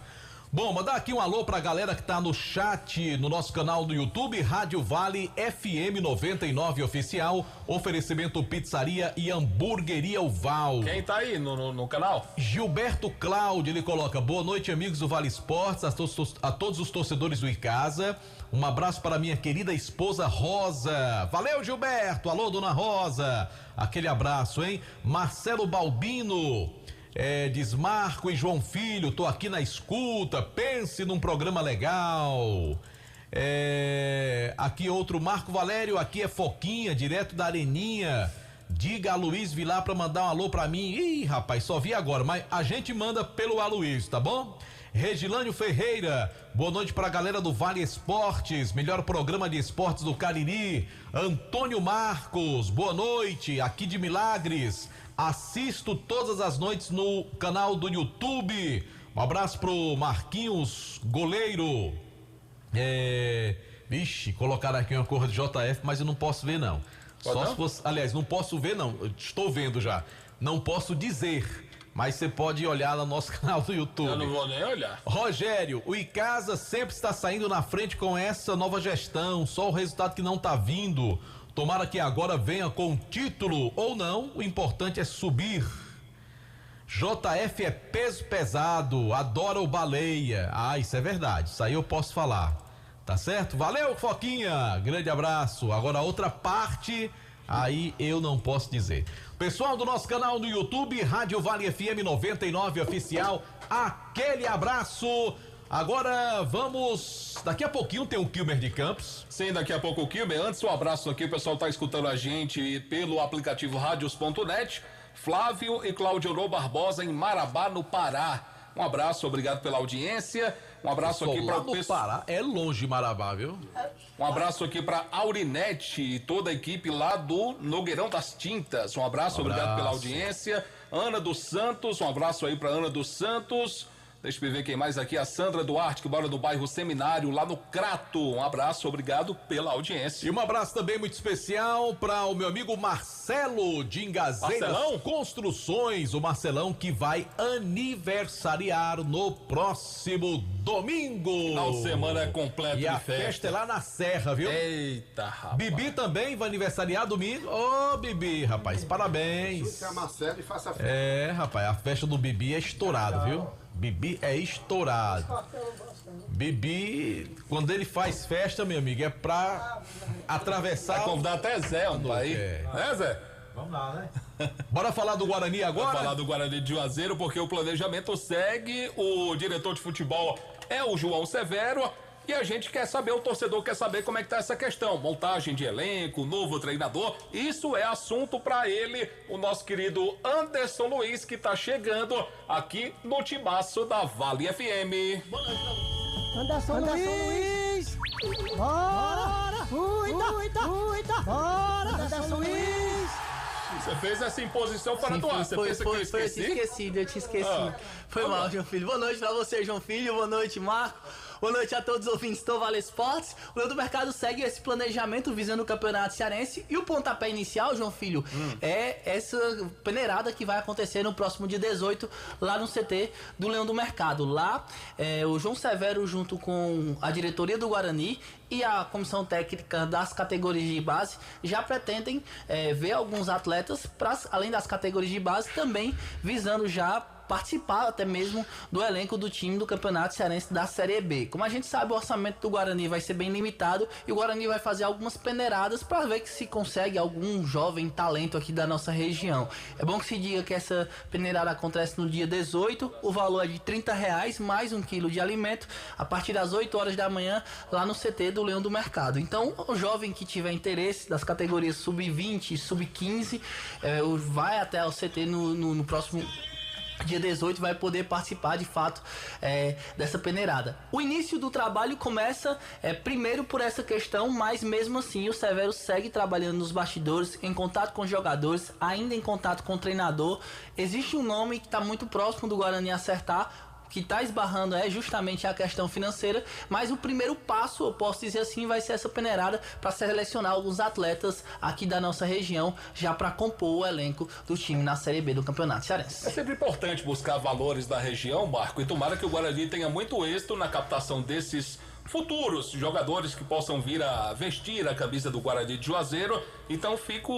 Bom, mandar aqui um alô pra galera que tá no chat, no nosso canal do YouTube, Rádio Vale FM 99 Oficial, oferecimento Pizzaria e Hamburgueria Oval.
Quem tá aí no canal?
Gilberto Cláudio, ele coloca: boa noite, amigos do Vale Esportes, a todos os torcedores do Icasa. Um abraço para minha querida esposa Rosa. Valeu, Gilberto. Alô, dona Rosa. Aquele abraço, hein? Marcelo Balbino. Diz Marco e João Filho, tô aqui na escuta, pense num programa legal. Aqui outro, Marco Valério, aqui é Foquinha, direto da Areninha. Diga a Luiz Vilar pra mandar um alô pra mim. Ih, rapaz, só vi agora, mas a gente manda pelo Aloysio, tá bom? Regilânio Ferreira, boa noite pra galera do Vale Esportes, melhor programa de esportes do Cariri. Antônio Marcos, boa noite, aqui de Milagres. Assisto todas as noites no canal do YouTube. Um abraço pro Marquinhos Goleiro. Vixe, colocaram aqui uma cor de JF, mas eu não posso ver não. Só se fosse, aliás, não posso ver não, estou vendo já. Não posso dizer, mas você pode olhar no nosso canal do YouTube.
Eu não vou nem olhar.
Rogério, o Icasa sempre está saindo na frente com essa nova gestão, só o resultado que não está vindo. Tomara que agora venha com título ou não, o importante é subir. JF é peso pesado, adora o Baleia. Isso é verdade, isso aí eu posso falar. Tá certo? Valeu, Foquinha, grande abraço. Agora outra parte aí eu não posso dizer. Pessoal do nosso canal no YouTube, Rádio Vale FM 99 Oficial, aquele abraço. Agora vamos, daqui a pouquinho tem o Kilmer de Campos.
Sim, daqui a pouco o Kilmer. Antes, um abraço aqui, o pessoal tá escutando a gente pelo aplicativo radios.net. Flávio e Claudio Barbosa em Marabá, no Pará. Um abraço, obrigado pela audiência. Um abraço aqui para o
Pará, é longe de Marabá, viu?
Um abraço aqui para Aurinete e toda a equipe lá do Nogueirão das Tintas. Um abraço, obrigado pela audiência. Ana dos Santos, um abraço aí para Ana dos Santos. Deixa eu ver quem mais aqui, a Sandra Duarte, que mora no bairro Seminário, lá no Crato. Um abraço, obrigado pela audiência.
E um abraço também muito especial para o meu amigo Marcelo de Engazeiras Construções, o Marcelão que vai aniversariar no próximo domingo.
Final de semana é completo
e
de
a
festa.
festa é lá na Serra, viu?
Eita, rapaz.
Bibi também vai aniversariar domingo. Ô, Bibi, rapaz, parabéns.
Junte a Marcelo e faça a festa.
É, rapaz, a festa do Bibi é estourado, viu? Bibi é estourado. Bibi, quando ele faz festa, meu amigo, é pra atravessar.
Vai convidar até Zé, aí. É, Zé?
Vamos lá, né? Bora falar do Guarani agora?
Bora falar do Guarani de Juazeiro, porque o planejamento segue. O diretor de futebol é o João Severo. E a gente quer saber, o torcedor quer saber como é que tá essa questão. Montagem de elenco, novo treinador. Isso é assunto para ele, o nosso querido Anderson Luiz, que tá chegando aqui no timaço da Vale FM.
Anderson Luiz! Bora! Muita! Bora, Anderson Luiz!
Você fez essa imposição para do ar. Você pensa que eu esqueci?
Eu tinha esquecido. Foi mal, João Filho. Boa noite pra você, João Filho. Boa noite, Marco. Boa noite a todos os ouvintes do Vale Esportes. O Leão do Mercado segue esse planejamento visando o Campeonato Cearense. E o pontapé inicial, João Filho, é essa peneirada que vai acontecer no próximo dia 18, lá no CT do Leão do Mercado. Lá, o João Severo, junto com a diretoria do Guarani e a comissão técnica das categorias de base, já pretendem ver alguns atletas, além das categorias de base, também visando já participar até mesmo do elenco do time do Campeonato Cearense da Série B. Como a gente sabe, o orçamento do Guarani vai ser bem limitado e o Guarani vai fazer algumas peneiradas para ver que se consegue algum jovem talento aqui da nossa região. É bom que se diga que essa peneirada acontece no dia 18, o valor é de R$30 mais 1 quilo de alimento a partir das 8 horas da manhã lá no CT do Leão do Mercado. Então, o jovem que tiver interesse das categorias sub-20 e sub-15 vai até o CT no próximo dia 18, vai poder participar de fato dessa peneirada. O início do trabalho começa primeiro por essa questão, mas mesmo assim o Severo segue trabalhando nos bastidores, em contato com os jogadores, ainda em contato com o treinador. Existe um nome que está muito próximo do Guarani acertar, que está esbarrando justamente a questão financeira, mas o primeiro passo, eu posso dizer assim, vai ser essa peneirada para selecionar alguns atletas aqui da nossa região, já para compor o elenco do time na Série B do Campeonato Cearense.
É sempre importante buscar valores da região, Marco, e tomara que o Guarani tenha muito êxito na captação desses futuros jogadores que possam vir a vestir a camisa do Guarani de Juazeiro. Então fica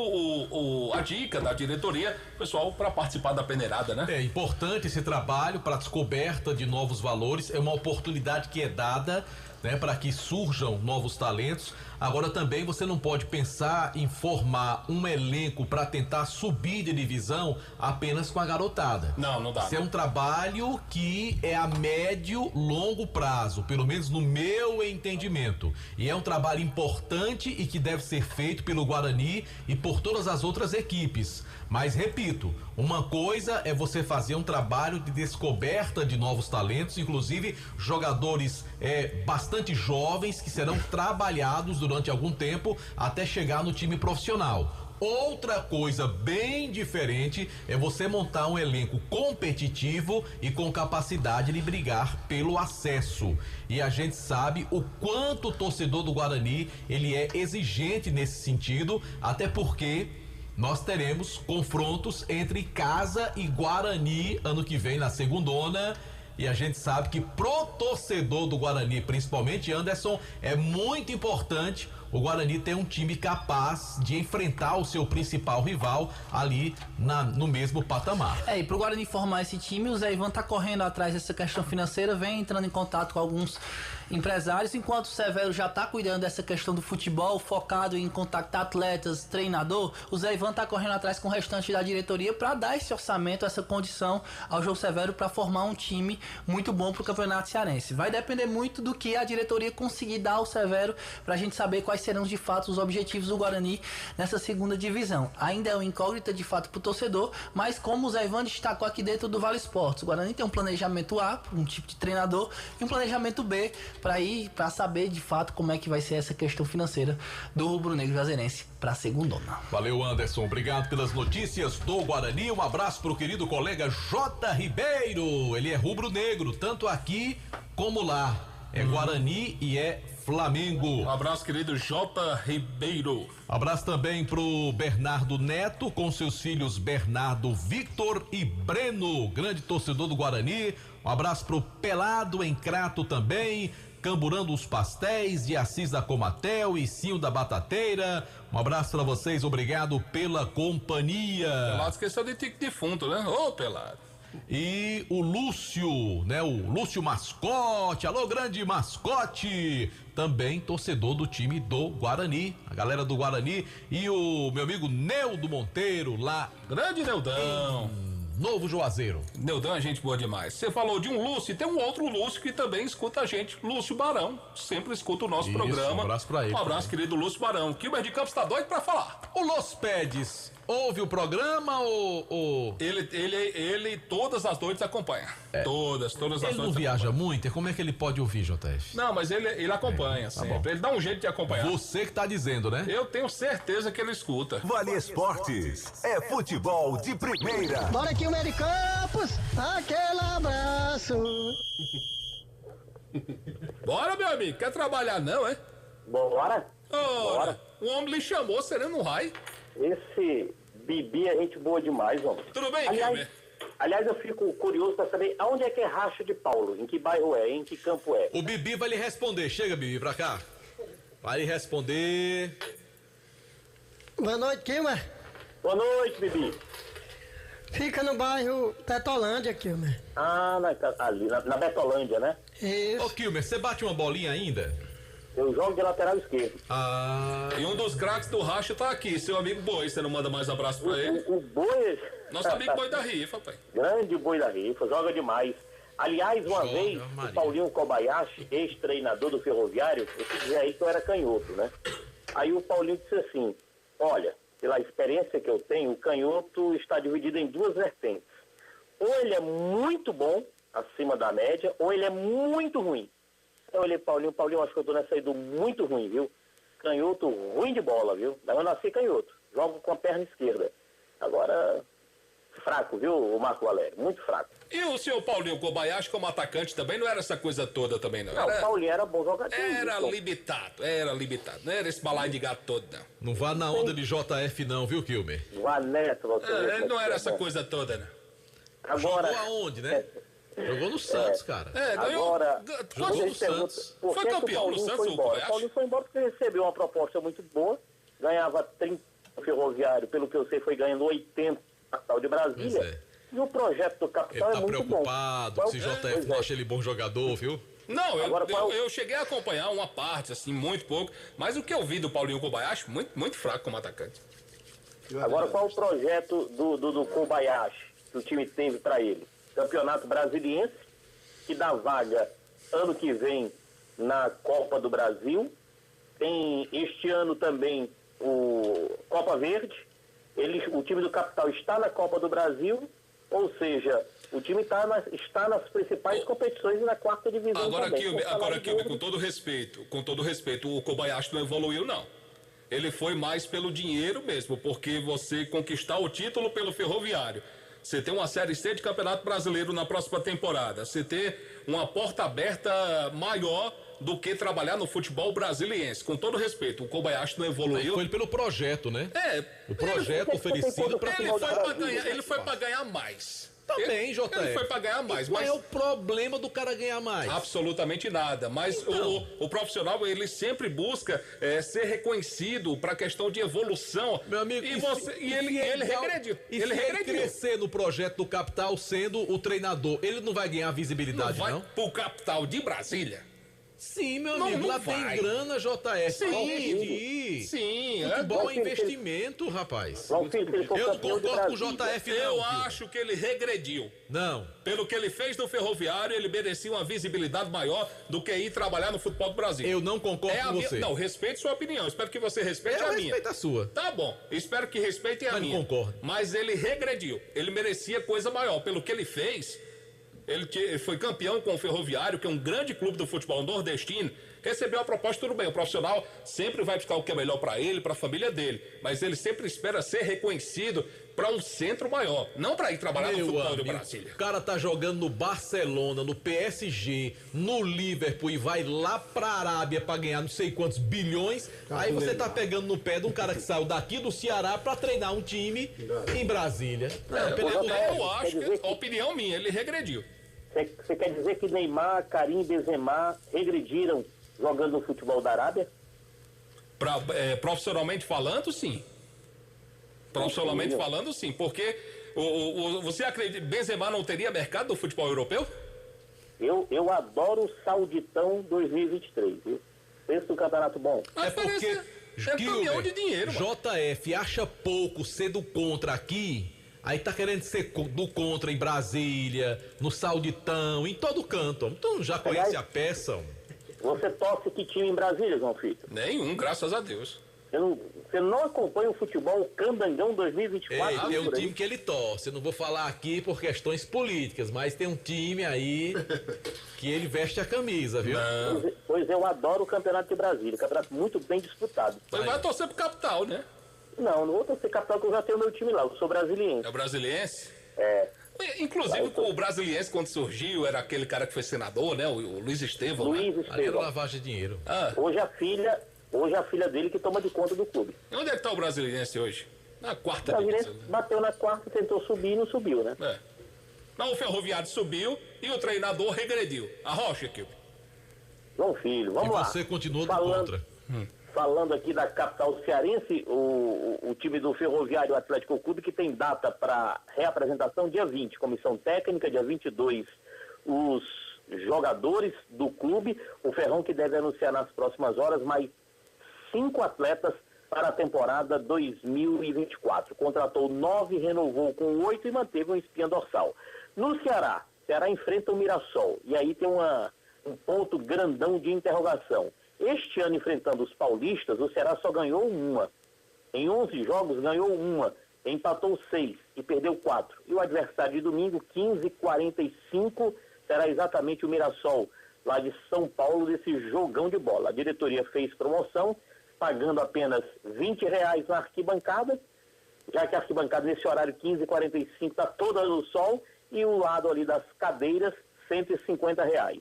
a dica da diretoria, pessoal, para participar da peneirada, né?
É importante esse trabalho para a descoberta de novos valores, é uma oportunidade que é dada, né, para que surjam novos talentos. Agora também você não pode pensar em formar um elenco para tentar subir de divisão apenas com a garotada.
Não dá.
Isso é um trabalho que é a médio, longo prazo, pelo menos no meu entendimento. E é um trabalho importante e que deve ser feito pelo Guarani e por todas as outras equipes. Mas repito, uma coisa é você fazer um trabalho de descoberta de novos talentos, inclusive jogadores bastante jovens que serão trabalhados durante algum tempo até chegar no time profissional. Outra coisa bem diferente é você montar um elenco competitivo e com capacidade de brigar pelo acesso. E a gente sabe o quanto o torcedor do Guarani ele é exigente nesse sentido, até porque nós teremos confrontos entre Casa e Guarani ano que vem na segundona. E a gente sabe que pro torcedor do Guarani, principalmente Anderson, é muito importante o Guarani tem um time capaz de enfrentar o seu principal rival ali no mesmo patamar.
E pro Guarani formar esse time, o Zé Ivan tá correndo atrás dessa questão financeira, vem entrando em contato com alguns empresários, enquanto o Severo já tá cuidando dessa questão do futebol, focado em contactar atletas, treinador, o Zé Ivan tá correndo atrás com o restante da diretoria para dar esse orçamento, essa condição ao João Severo para formar um time muito bom pro Campeonato Cearense. Vai depender muito do que a diretoria conseguir dar ao Severo pra gente saber quais serão de fato os objetivos do Guarani nessa segunda divisão. Ainda é uma incógnita de fato pro torcedor, mas como o Zé Ivan destacou aqui dentro do Vale Esportes, o Guarani tem um planejamento A, um tipo de treinador, e um planejamento B para saber de fato como é que vai ser essa questão financeira do rubro-negro juazeirense para a segundona.
Valeu, Anderson, obrigado pelas notícias do Guarani. Um abraço pro querido colega J. Ribeiro, ele é rubro-negro, tanto aqui como lá, é Guarani e é Flamengo.
Um abraço, querido J. Ribeiro.
Abraço também pro Bernardo Neto, com seus filhos Bernardo, Victor e Breno, grande torcedor do Guarani. Um abraço pro Pelado em Crato também, Camburando os Pastéis, de Assis da Comatel e Cinho da Batateira. Um abraço pra vocês, obrigado pela companhia.
Pelado esqueceu de tique defunto, né? Ô, Pelado.
E o Lúcio, né? O Lúcio Mascote, alô grande Mascote, também torcedor do time do Guarani, a galera do Guarani, e o meu amigo Neudo Monteiro lá.
Grande Neudão.
Novo Juazeiro.
Neudão é gente boa demais. Você falou de um Lúcio, e tem um outro Lúcio que também escuta a gente, Lúcio Barão, sempre escuta o nosso programa.
Um abraço pra ele.
Um abraço, querido Lúcio Barão. Kilber de Campos tá doido pra falar.
O Los Pedes ouve o programa ou...
Ele todas as noites acompanha. Todas as noites.
Ele não viaja muito? Como é que ele pode ouvir, JF?
Não, mas ele acompanha sempre. Ele dá um jeito de acompanhar.
Você que tá dizendo, né?
Eu tenho certeza que ele escuta.
Vale Esportes é futebol de primeira.
Bora aqui, o Meire Campos, aquele abraço.
Bora, meu amigo, quer trabalhar não, é?
Bora.
Bora. O homem lhe chamou, sereno no raio.
Esse Bibi é gente boa demais, homem.
Tudo bem,
aliás, eu fico curioso pra saber aonde é que é Racha de Paulo, em que bairro é, em que campo é.
O Bibi vai lhe responder, chega Bibi pra cá. Vai lhe responder.
Boa noite, Kilmer.
Boa noite, Bibi.
Fica no bairro Petolândia, Kilmer.
Ah, ali, na Betolândia, né?
Isso.
Ô Kilmer, você bate uma bolinha ainda?
Eu jogo de lateral esquerdo.
E um dos craques do Racha tá aqui, seu amigo Boi. Você não manda mais abraço pra ele?
O Boi...
Nosso amigo Boi da Rifa, pai.
Grande Boi da Rifa, joga demais. Aliás, uma vez, o Paulinho Kobayashi, ex-treinador do Ferroviário, eu quis dizer aí que eu era canhoto, né? Aí o Paulinho disse assim, olha, pela experiência que eu tenho, o canhoto está dividido em duas vertentes. Ou ele é muito bom, acima da média, ou ele é muito ruim. Eu olhei Paulinho, acho que eu tô nessa aí do muito ruim, viu? Canhoto ruim de bola, viu? Daí eu nasci canhoto, jogo com a perna esquerda. Agora, fraco, viu, o Marco Valério? Muito fraco.
E o seu Paulinho Kobayashi como atacante também não era essa coisa toda também, não?
Não, o Paulinho era bom jogador.
Era limitado. Não era esse balaio de gato todo, não.
Não vá na onda de JF não, viu, Kilmer?
Vá nessa, você.
Não era essa coisa toda, não.
Agora...
Jogou aonde, né? Jogou no Santos, cara.
Agora,
jogou no Santos.
Foi campeão no Santos,
o Paulinho foi embora porque recebeu uma proposta muito boa, ganhava 30 no Ferroviário, pelo que eu sei, foi ganhando 80 no capital de Brasília. E o projeto do capital
ele tá
é muito bom.
preocupado, se JF não acha ele bom jogador, viu?
Não, eu cheguei a acompanhar uma parte, assim, muito pouco, mas o que eu vi do Paulinho Kobayashi, muito fraco como atacante.
Agora, qual o projeto do Kobayashi que o time teve para ele? Campeonato Brasiliense, que dá vaga ano que vem na Copa do Brasil. Tem este ano também o Copa Verde. O time do Capital está na Copa do Brasil, ou seja, o time está nas principais competições e na quarta divisão também.
Agora aqui, com todo respeito, o Kobayashi não evoluiu, não. Ele foi mais pelo dinheiro mesmo, porque você conquistar o título pelo Ferroviário, você ter uma Série C de Campeonato Brasileiro na próxima temporada, você ter uma porta aberta maior do que trabalhar no futebol brasiliense. Com todo respeito, o Kobayashi não evoluiu.
Foi pelo projeto, né? O projeto oferecido para
ele foi para ganhar mais.
também, JF.
Ele foi pra ganhar mais.
Qual
mas
é o problema do cara ganhar mais?
Absolutamente nada. Mas
então,
o profissional, ele sempre busca ser reconhecido pra questão de evolução.
Meu amigo,
e ele regrediu.
E ele crescer no projeto do Capital sendo o treinador, ele não vai ganhar visibilidade, não?
Vai pro Capital de Brasília?
Sim, meu amigo, lá
vai.
tem grana, JF.
Sim.
Futebol é investimento, rapaz.
João Filho, ele foi
Eu não
campeão de
concordo com o
Brasília.
JF, não.
Eu acho que ele regrediu.
Não.
Pelo que ele fez no Ferroviário, ele merecia uma visibilidade maior do que ir trabalhar no futebol do Brasil.
Eu não concordo com você.
Não, respeite sua opinião. Espero que você respeite a minha.
Eu respeito a sua.
Tá bom. Espero que respeitem a
Mas
minha.
não concordo.
Mas ele regrediu. Ele merecia coisa maior. Pelo que ele fez, ele foi campeão com o Ferroviário, que é um grande clube do futebol nordestino. Recebeu a proposta, tudo bem. O profissional sempre vai buscar o que é melhor pra ele, pra família dele. Mas ele sempre espera ser reconhecido pra um centro maior. Não pra ir trabalhar no futebol de Brasília.
O cara tá jogando no Barcelona, no PSG, no Liverpool e vai lá pra Arábia pra ganhar não sei quantos bilhões. Aí você tá pegando no pé de um cara que saiu daqui do Ceará pra treinar um time em Brasília.
Eu acho que, opinião minha, ele regrediu.
Você quer dizer que Neymar, Karim, Benzema regrediram jogando no futebol da Arábia?
Profissionalmente falando, sim. Profissionalmente falando, sim. Porque você acredita que Benzema não teria mercado no futebol europeu?
Eu adoro o Sauditão 2023, viu? Pensa no campeonato bom.
É porque
campeão de dinheiro,
JF acha pouco ser do contra aqui. Aí tá querendo ser do contra em Brasília, no Sauditão, em todo canto. Então já conhece a peça.
Você torce que time em Brasília, João Filho?
Nenhum, graças a Deus.
Você não acompanha o futebol Candangão 2024?
Tem um time que ele torce. Eu não vou falar aqui por questões políticas, mas tem um time aí que ele veste a camisa, viu?
Pois eu adoro o Campeonato de Brasília. Campeonato muito bem disputado.
Você vai torcer pro Capital, né?
Não vou torcer Capital, que eu já tenho meu time lá. Eu sou brasiliense.
É o brasiliense?
É.
Inclusive, o brasiliense, quando surgiu, era aquele cara que foi senador, né? O Luiz Estevão.
Luiz
né?
Estevão.
Era lavagem de dinheiro.
Hoje a filha dele que toma de conta do clube.
E onde é que tá o brasiliense hoje? Na quarta
divisão. O
divisão.
brasiliense bateu na quarta, tentou subir e não subiu, né?
Não, o Ferroviário subiu e o treinador regrediu. Arrocha, equipe.
João Filho, vamos lá.
E você continua do contra.
Falando aqui da capital cearense, o time do Ferroviário Atlético Clube, que tem data para reapresentação dia 20, comissão técnica, dia 22, os jogadores do clube, o Ferrão que deve anunciar nas próximas horas mais 5 atletas para a temporada 2024. Contratou 9, renovou com 8 e manteve um espinha dorsal. No Ceará enfrenta o Mirassol, e aí tem um ponto grandão de interrogação. Este ano, enfrentando os paulistas, o Ceará só ganhou uma. Em 11 jogos, ganhou uma, empatou 6 e perdeu 4. E o adversário de domingo, 15h45, será exatamente o Mirassol, lá de São Paulo, desse jogão de bola. A diretoria fez promoção, pagando apenas R$20 na arquibancada, já que a arquibancada nesse horário 15h45 está toda no sol, e o lado ali das cadeiras, R$150.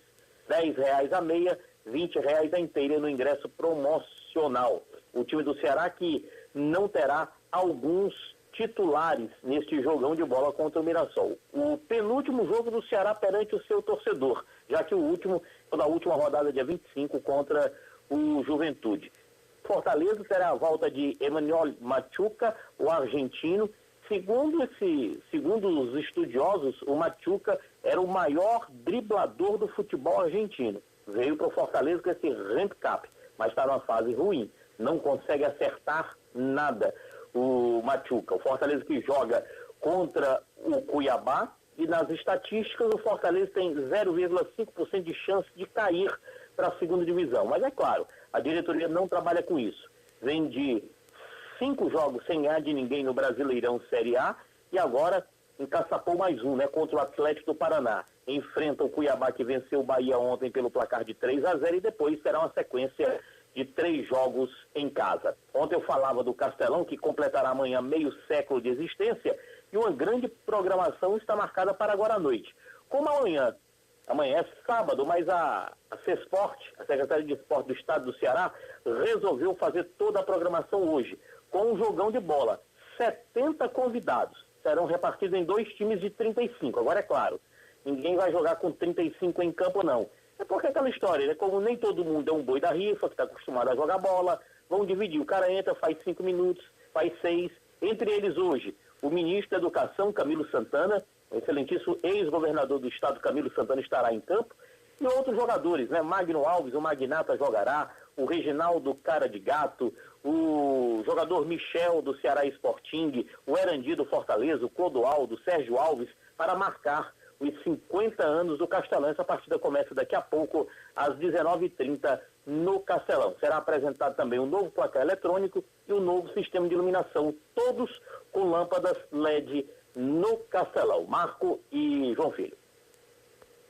R$10 a meia, R$20 a inteira no ingresso promocional. O time do Ceará que não terá alguns titulares neste jogão de bola contra o Mirassol. O penúltimo jogo do Ceará perante o seu torcedor, já que o último, na última rodada, dia 25, contra o Juventude. Fortaleza terá a volta de Emmanuel Machuca, o argentino. Segundo os estudiosos, o Machuca era o maior driblador do futebol argentino. Veio para o Fortaleza com esse handicap, mas está numa fase ruim. Não consegue acertar nada o Machuca. O Fortaleza que joga contra o Cuiabá, e nas estatísticas o Fortaleza tem 0,5% de chance de cair para a segunda divisão. Mas é claro, a diretoria não trabalha com isso. Vem de 5 jogos sem ganhar de ninguém no Brasileirão Série A e agora encaçapou mais um, né, contra o Atlético do Paraná. Enfrenta o Cuiabá, que venceu o Bahia ontem pelo placar de 3-0 e depois terá uma sequência de 3 jogos em casa. Ontem eu falava do Castelão, que completará amanhã meio século de existência, e uma grande programação está marcada para agora à noite. Como amanhã é sábado, mas a CESPORT, a Secretaria de Esporte do Estado do Ceará, resolveu fazer toda a programação hoje, com um jogão de bola. 70 convidados. serão repartidos em 2 times de 35. Agora, é claro, ninguém vai jogar com 35 em campo, não. É porque aquela história, né? Como nem todo mundo é um boi da rifa, que está acostumado a jogar bola, vão dividir. O cara entra, faz 5 minutos, faz 6. Entre eles hoje, o ministro da Educação, Camilo Santana, o excelentíssimo ex-governador do estado, Camilo Santana, estará em campo. E outros jogadores, né? Magno Alves, o Magnata jogará, o Reginaldo Cara de Gato, o jogador Michel do Ceará Sporting, o Erandi do Fortaleza, o Clodoaldo, o Sérgio Alves, para marcar os 50 anos do Castelão. Essa partida começa daqui a pouco, às 19h30, no Castelão. Será apresentado também um novo placar eletrônico e um novo sistema de iluminação, todos com lâmpadas LED no Castelão. Marco e João Filho.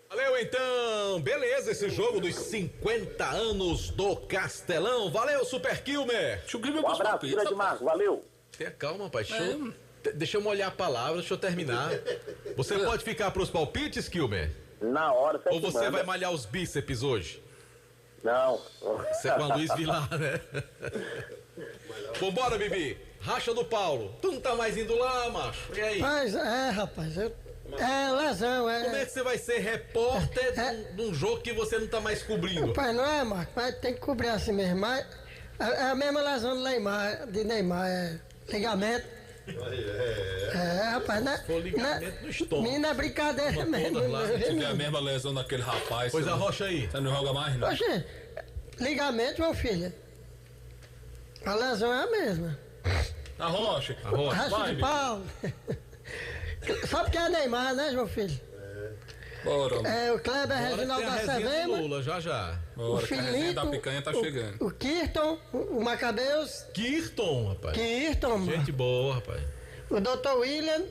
Valeu então, beleza, esse jogo dos 50 anos do Castelão. Valeu, Super Kilmer.
Um abraço, grande Marco, valeu.
Tenha calma, pai. Deixa eu molhar a palavra, deixa eu terminar. Você pode ficar pros palpites, Kilmer?
Na hora,
ou você vai malhar os bíceps hoje?
Não.
Você é com a Luiz Vilar, né? Vambora, Bibi. Racha do Paulo. Tu não tá mais indo lá, macho? E aí?
Mas rapaz, lesão,
Como é que você vai ser repórter de um jogo que você não tá mais cobrindo?
Rapaz, não é, Marco, mas tem que cobrir assim mesmo. Mas é a mesma lesão de Neymar, ligamento. Rapaz, né?
Foi ligamento no estômago.
Não é brincadeira mesmo.
Tive a mesma lesão daquele rapaz.
Pois arrocha aí.
Você não joga mais, não?
Oxe, ligamento, meu filho. A lesão é a mesma.
Arrocha.
Racha de pau. Só porque é Neymar, né, João Filho?
Bora.
O Kleber Reginaldo da Sevema.
Lula, já.
O Filito,
da picanha tá chegando.
O Kirton, o Macabeus.
Kirton, rapaz.
Kirton,
gente boa, rapaz.
O Dr. William,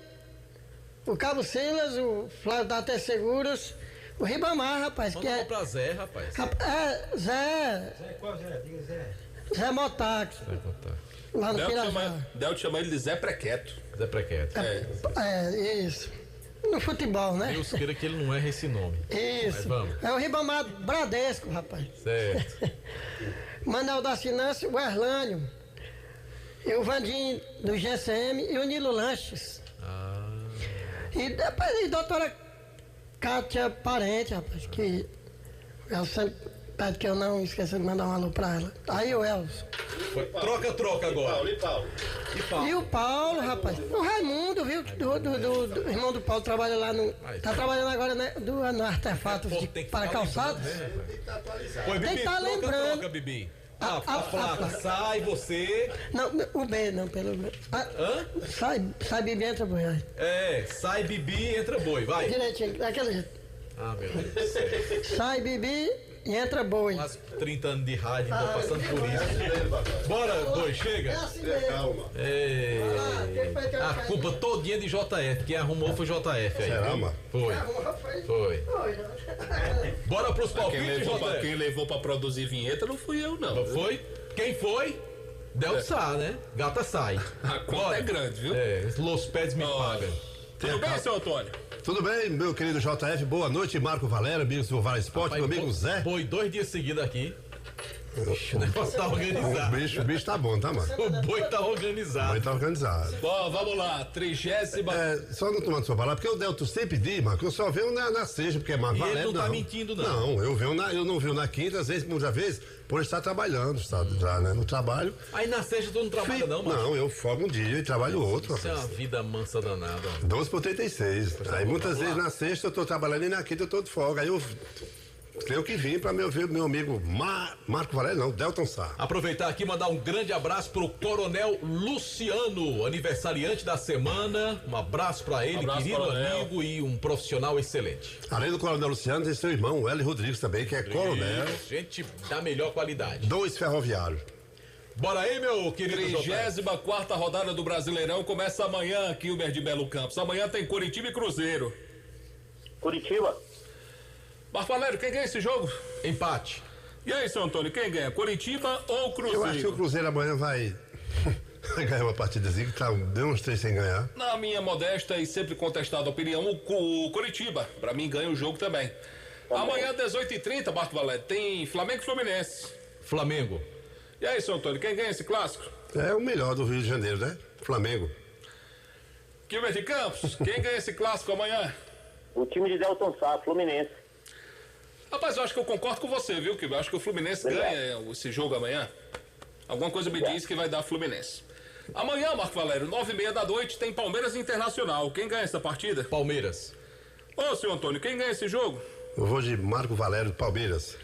o Cabo Silas, o Flávio da T Seguros, o Ribamar, rapaz.
Manda pra Zé, rapaz.
Zé.
Zé, qual Zé? Diga Zé.
Zé Motax. Lá no Pirajá.
Del chama ele de Zé Prequeto.
Zé Prequeto.
Isso. No futebol, né?
Deus queira que ele não erre esse nome.
Isso. É o Ribamar Bradesco, rapaz.
Certo.
Manuel da Finança, o Erlânio. E o Vandinho do GCM e o Nilo Lanches. E depois a doutora Kátia Parente, rapaz, que ela sempre pede que eu não esqueça de mandar um alô pra ela. Aí o Elcio.
Troca agora.
E Paulo?
E o Paulo, rapaz. O Raimundo, viu? Do irmão do Paulo trabalha lá no. Tá trabalhando agora, né? No artefatos para calçados.
Pois,
Tem que estar lembrando.
Troca, Bibi. A placa sai, você.
Não, o B, não, pelo menos. Sai Bibi, entra boi.
Sai Bibi, entra boi, vai.
Direitinho, daquele jeito.
Meu Deus do céu.
Sai Bibi e entra boi.
Quase 30 anos de rádio, tô passando por isso. Bora, boi, chega.
Calma.
A culpa todinha de JF. Quem arrumou foi JF aí.
Será, mano?
Foi. Bora pros palpites, JF.
Quem levou pra produzir vinheta não fui eu, não.
Foi? Quem foi? Del Sá, né? Gata sai.
A conta é grande, viu?
Los Pés me pagam.
Tudo bem, seu Antônio?
Tudo bem, meu querido JF? Boa noite, Marco Valério, amigos do Vale Esporte, meu amigo Zé.
Foi 2 dias seguidos aqui. O negócio tá organizado.
O bicho tá bom, tá, mano?
O boi tá organizado.
O boi tá organizado.
Bom, vamos lá, 30ª.
Só não tomando sua palavra, porque o Delto sempre diz, Marco, eu só venho na sexta, porque é Marco Valério.
Ele não tá mentindo, não.
Não, eu não venho na quinta, às vezes, muitas vezes, por estar trabalhando, já, né, no trabalho.
Aí na sexta tu não trabalha, não, mano?
Não, eu folgo um dia e trabalho outro.
Isso é uma vida mansa danada.
12/36. Aí muitas vezes na sexta eu tô trabalhando e na quinta eu tô de folga. Aí eu tenho que vir pra ver meu amigo Marco Valério, não, Delton Sá.
Aproveitar aqui e mandar um grande abraço pro Coronel Luciano, aniversariante da semana. Um abraço pra ele, querido amigo e um profissional excelente.
Além do Coronel Luciano, tem seu irmão, o Hélio Rodrigues também, que é coronel.
Gente da melhor qualidade.
2 ferroviários.
Bora aí, meu querido.
34ª rodada do Brasileirão começa amanhã aqui, o de Belo Campos. Amanhã tem Coritiba e Cruzeiro.
Curitiba.
Marco Valério, quem ganha esse jogo?
Empate.
E aí, seu Antônio, quem ganha? Coritiba ou Cruzeiro?
Eu acho que o Cruzeiro amanhã vai ganhar uma partidazinha que deu uns 3 sem ganhar.
Na minha modesta e sempre contestada opinião, o Coritiba, pra mim, ganha o jogo também. Amanhã, 18h30, Marco Valério, tem Flamengo e Fluminense.
Flamengo.
E aí, seu Antônio, quem ganha esse clássico?
É o melhor do Rio de Janeiro, né? Flamengo.
Quilmer de Campos, quem ganha esse clássico amanhã?
O time de Delton Sá, Fluminense.
Rapaz, eu acho que eu concordo com você, viu, Quilmer? Eu acho que o Fluminense ganha esse jogo amanhã. Alguma coisa me diz que vai dar Fluminense. Amanhã, Marco Valério, 9h30 da noite, tem Palmeiras Internacional. Quem ganha essa partida?
Palmeiras.
Ô, senhor Antônio, quem ganha esse jogo?
Eu vou de Marco Valério, Palmeiras.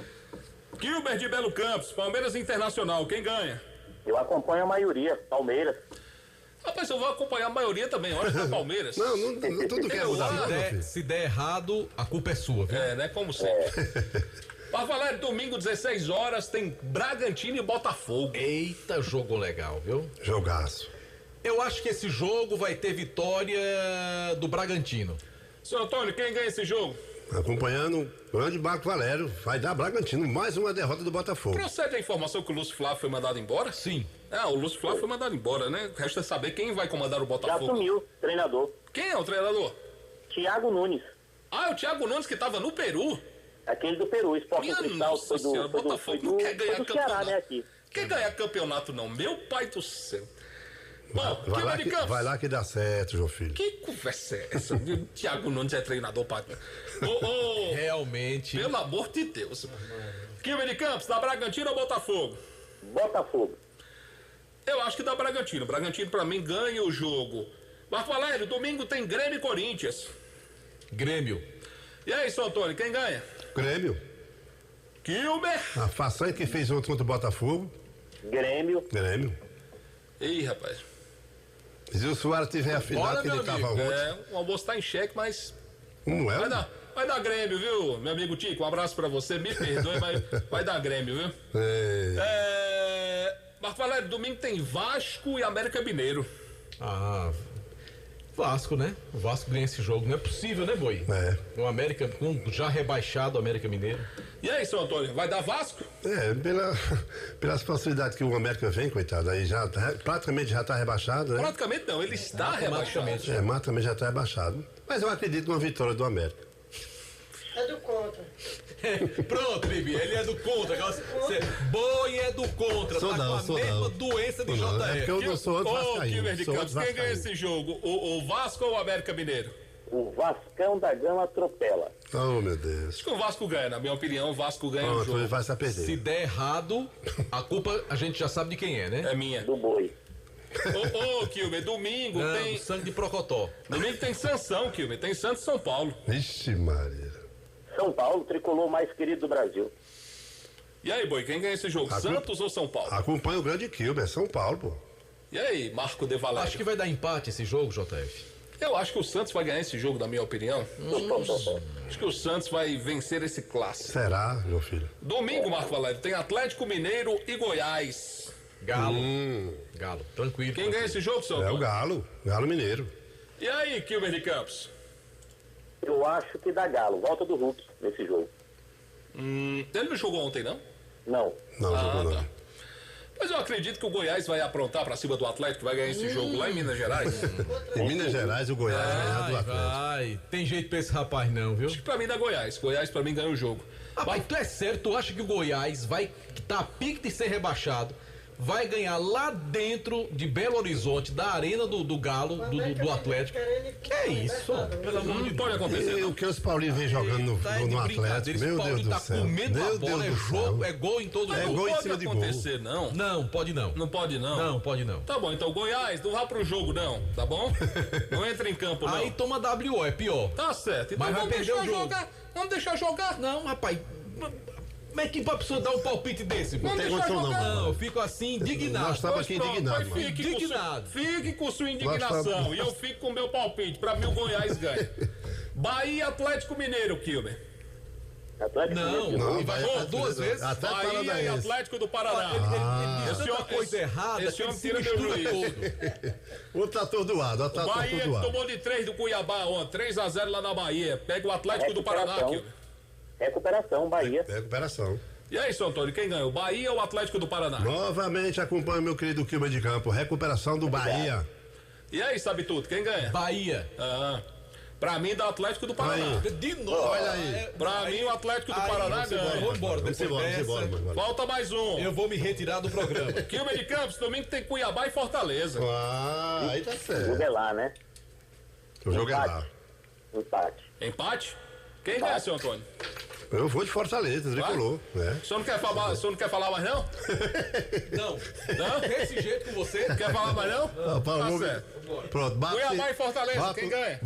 Quilmer de Belo Campos, Palmeiras Internacional. Quem ganha?
Eu acompanho a maioria, Palmeiras.
Rapaz, eu vou acompanhar a maioria também. Eu acho que é Palmeiras.
Não, tudo que é mudar.
Se der errado, a culpa é sua, viu?
É, né? Como sempre. Marco Valério, domingo, 16 horas, tem Bragantino e Botafogo.
Eita, jogo legal, viu?
Jogaço.
Eu acho que esse jogo vai ter vitória do Bragantino.
Senhor Antônio, quem ganha esse jogo?
Acompanhando o grande Marco Valério, vai dar Bragantino, mais uma derrota do Botafogo.
Procede a informação que o Lúcio Flávio foi mandado embora?
Sim.
Ah, o Lúcio Flávio foi mandado embora, né? Resta saber quem vai comandar o Botafogo.
Já assumiu, treinador.
Quem é o treinador?
Thiago Nunes.
Ah, é o Thiago Nunes que estava no Peru?
Aquele do Peru, Sport Cristal.
Nossa senhora, Botafogo não quer ganhar campeonato.
Ceará, né, aqui.
Quer ganhar campeonato não, meu pai do céu. Bom,
vai lá que dá certo, João Filho.
Que conversa é essa? Thiago Nunes é treinador, pai.
Realmente.
Pelo amor de Deus. Quilmer de Campos, da Bragantino ou Botafogo?
Botafogo.
Eu acho que dá Bragantino. Bragantino, pra mim, ganha o jogo. Marco Valério, domingo tem Grêmio e Corinthians.
Grêmio.
E aí, seu Antônio, quem ganha?
Grêmio.
Quilmer.
A façanha que fez ontem contra o Botafogo.
Grêmio.
Ih, rapaz.
Se o Soares tiver afinado que ele tava ontem.
O almoço tá em xeque, mas...
Como é?
Vai dar Grêmio, viu, meu amigo Tico? Um abraço pra você, me perdoe, mas vai dar Grêmio, viu? Marco Valério, domingo tem Vasco e América Mineiro.
Ah, Vasco, né? O Vasco ganha esse jogo. Não é possível, né, Boi? O América, já rebaixado, o América Mineiro.
E aí, seu Antônio, vai dar Vasco?
Pelas possibilidades que o América vem, coitado, aí praticamente já tá rebaixado, né?
Praticamente não, ele está rebaixado.
Praticamente já tá rebaixado. Mas eu acredito numa vitória do América.
É do contra.
Pronto, Bibi, ele é do contra. Boi é do contra.
Sou
tá
não,
com a mesma doença de JF.
É porque eu não sou anti-vascaíno.
Quilmer de Campos, quem ganha esse jogo? O Vasco ou o América Mineiro?
O Vascão da Gama atropela.
Oh, meu Deus.
Acho que o Vasco ganha, na minha opinião, o Vasco ganha o jogo.
Ele vai se perder.
Se der errado, a culpa a gente já sabe de quem é, né?
É minha.
Do Boi.
Ô, Quilmer, domingo tem...
sangue de Procotó.
Domingo tem Sansão, Quilmer, tem Santos e São Paulo.
Vixe, Maria.
São Paulo, tricolor mais querido do Brasil.
E aí, Boi, quem ganha esse jogo? Santos ou São Paulo?
Acompanha o grande Quilmer, São Paulo, pô.
E aí, Marco de Valério?
Acho que vai dar empate esse jogo, JF.
Eu acho que o Santos vai ganhar esse jogo, na minha opinião. Acho que o Santos vai vencer esse clássico.
Será, meu filho?
Domingo, Marco Valério, tem Atlético Mineiro e Goiás.
Galo. Galo, tranquilo.
Quem ganha esse jogo, seu
É
Antônio?
o Galo Mineiro.
E aí, Quilmer de Campos?
Eu acho que dá Galo. Volta do Hulk nesse jogo.
Ele não jogou ontem, não?
Não.
Não jogou, não.
Mas eu acredito que o Goiás vai aprontar pra cima do Atlético, vai ganhar esse jogo lá em Minas Gerais.
Em Minas Gerais, o Goiás vai ganhar do Atlético.
Vai. Tem jeito pra esse rapaz não, viu?
Acho que pra mim dá Goiás. Goiás pra mim ganha o jogo.
Rapaz, tu é sério? Tu acha que o Goiás vai tá a pique de ser rebaixado? Vai ganhar lá dentro de Belo Horizonte, da arena do Galo, do Atlético. Que é isso? Pelo amor de Deus.
Pode acontecer.
O que os Paulinhos vêm jogando no Atlético, meu Deus do céu.
Comendo a bola,
Deus do céu.
é gol em todo
É
jogo.
gol em
Pode
cima de gol.
acontecer, não?
Não, pode não.
Não pode, não?
Não, pode não.
Tá bom, então Goiás, não vá pro jogo, não, tá bom? Não entra em campo, não.
Aí toma WO, é pior.
Tá certo. Então
Mas vai
vamos
perder o
deixar
jogo.
jogar. Vamos deixar jogar.
Não, rapaz. Como é que pra pessoa dar um palpite desse?
Não
tem
deixa
condição
jogar.
Não, eu fico assim, indignado.
Nós estamos aqui indignados.
Fique com sua indignação. E eu fico com o meu palpite. Pra mim, o Goiás ganha. Bahia e Atlético Mineiro, Quilmer.
Atlético
Não, vai jogar duas vezes.
Até
Bahia e
Paranaense.
Atlético do Paraná.
Ele diz tanta coisa errada.
Esse homem tira meu juízo.
O tá atordoado, o tá
O Bahia
atordoado.
tomou de 3 do Cuiabá ontem. 3-0 lá na Bahia. Pega o Atlético do Paraná, Quilmer.
Recuperação, Bahia.
Recuperação.
E aí, seu Antônio, quem ganhou? Bahia ou Atlético do Paraná?
Novamente acompanho meu querido Quilmer de Campo. Recuperação do Bahia.
E aí, sabe tudo? Quem ganha?
Bahia.
Pra mim, dá Atlético do Paraná.
De novo.
Olha aí.
Pra mim, o Atlético do Paraná ganha.
Vamos embora.
Vamos embora.
Falta mais um.
Eu vou me retirar do programa.
Quilmer de Campos, domingo tem Cuiabá e Fortaleza.
Aí tá certo.
Tudo é lá, né?
O jogo é lá.
Empate? Quem ganha, seu Antônio?
Eu vou de Fortaleza, tricolor. Né?
O senhor não quer falar mais, não?
Não. Desse jeito com você.
Quer falar mais, não?
Tá certo. Pronto,
Cuiabá e Fortaleza, quem ganha?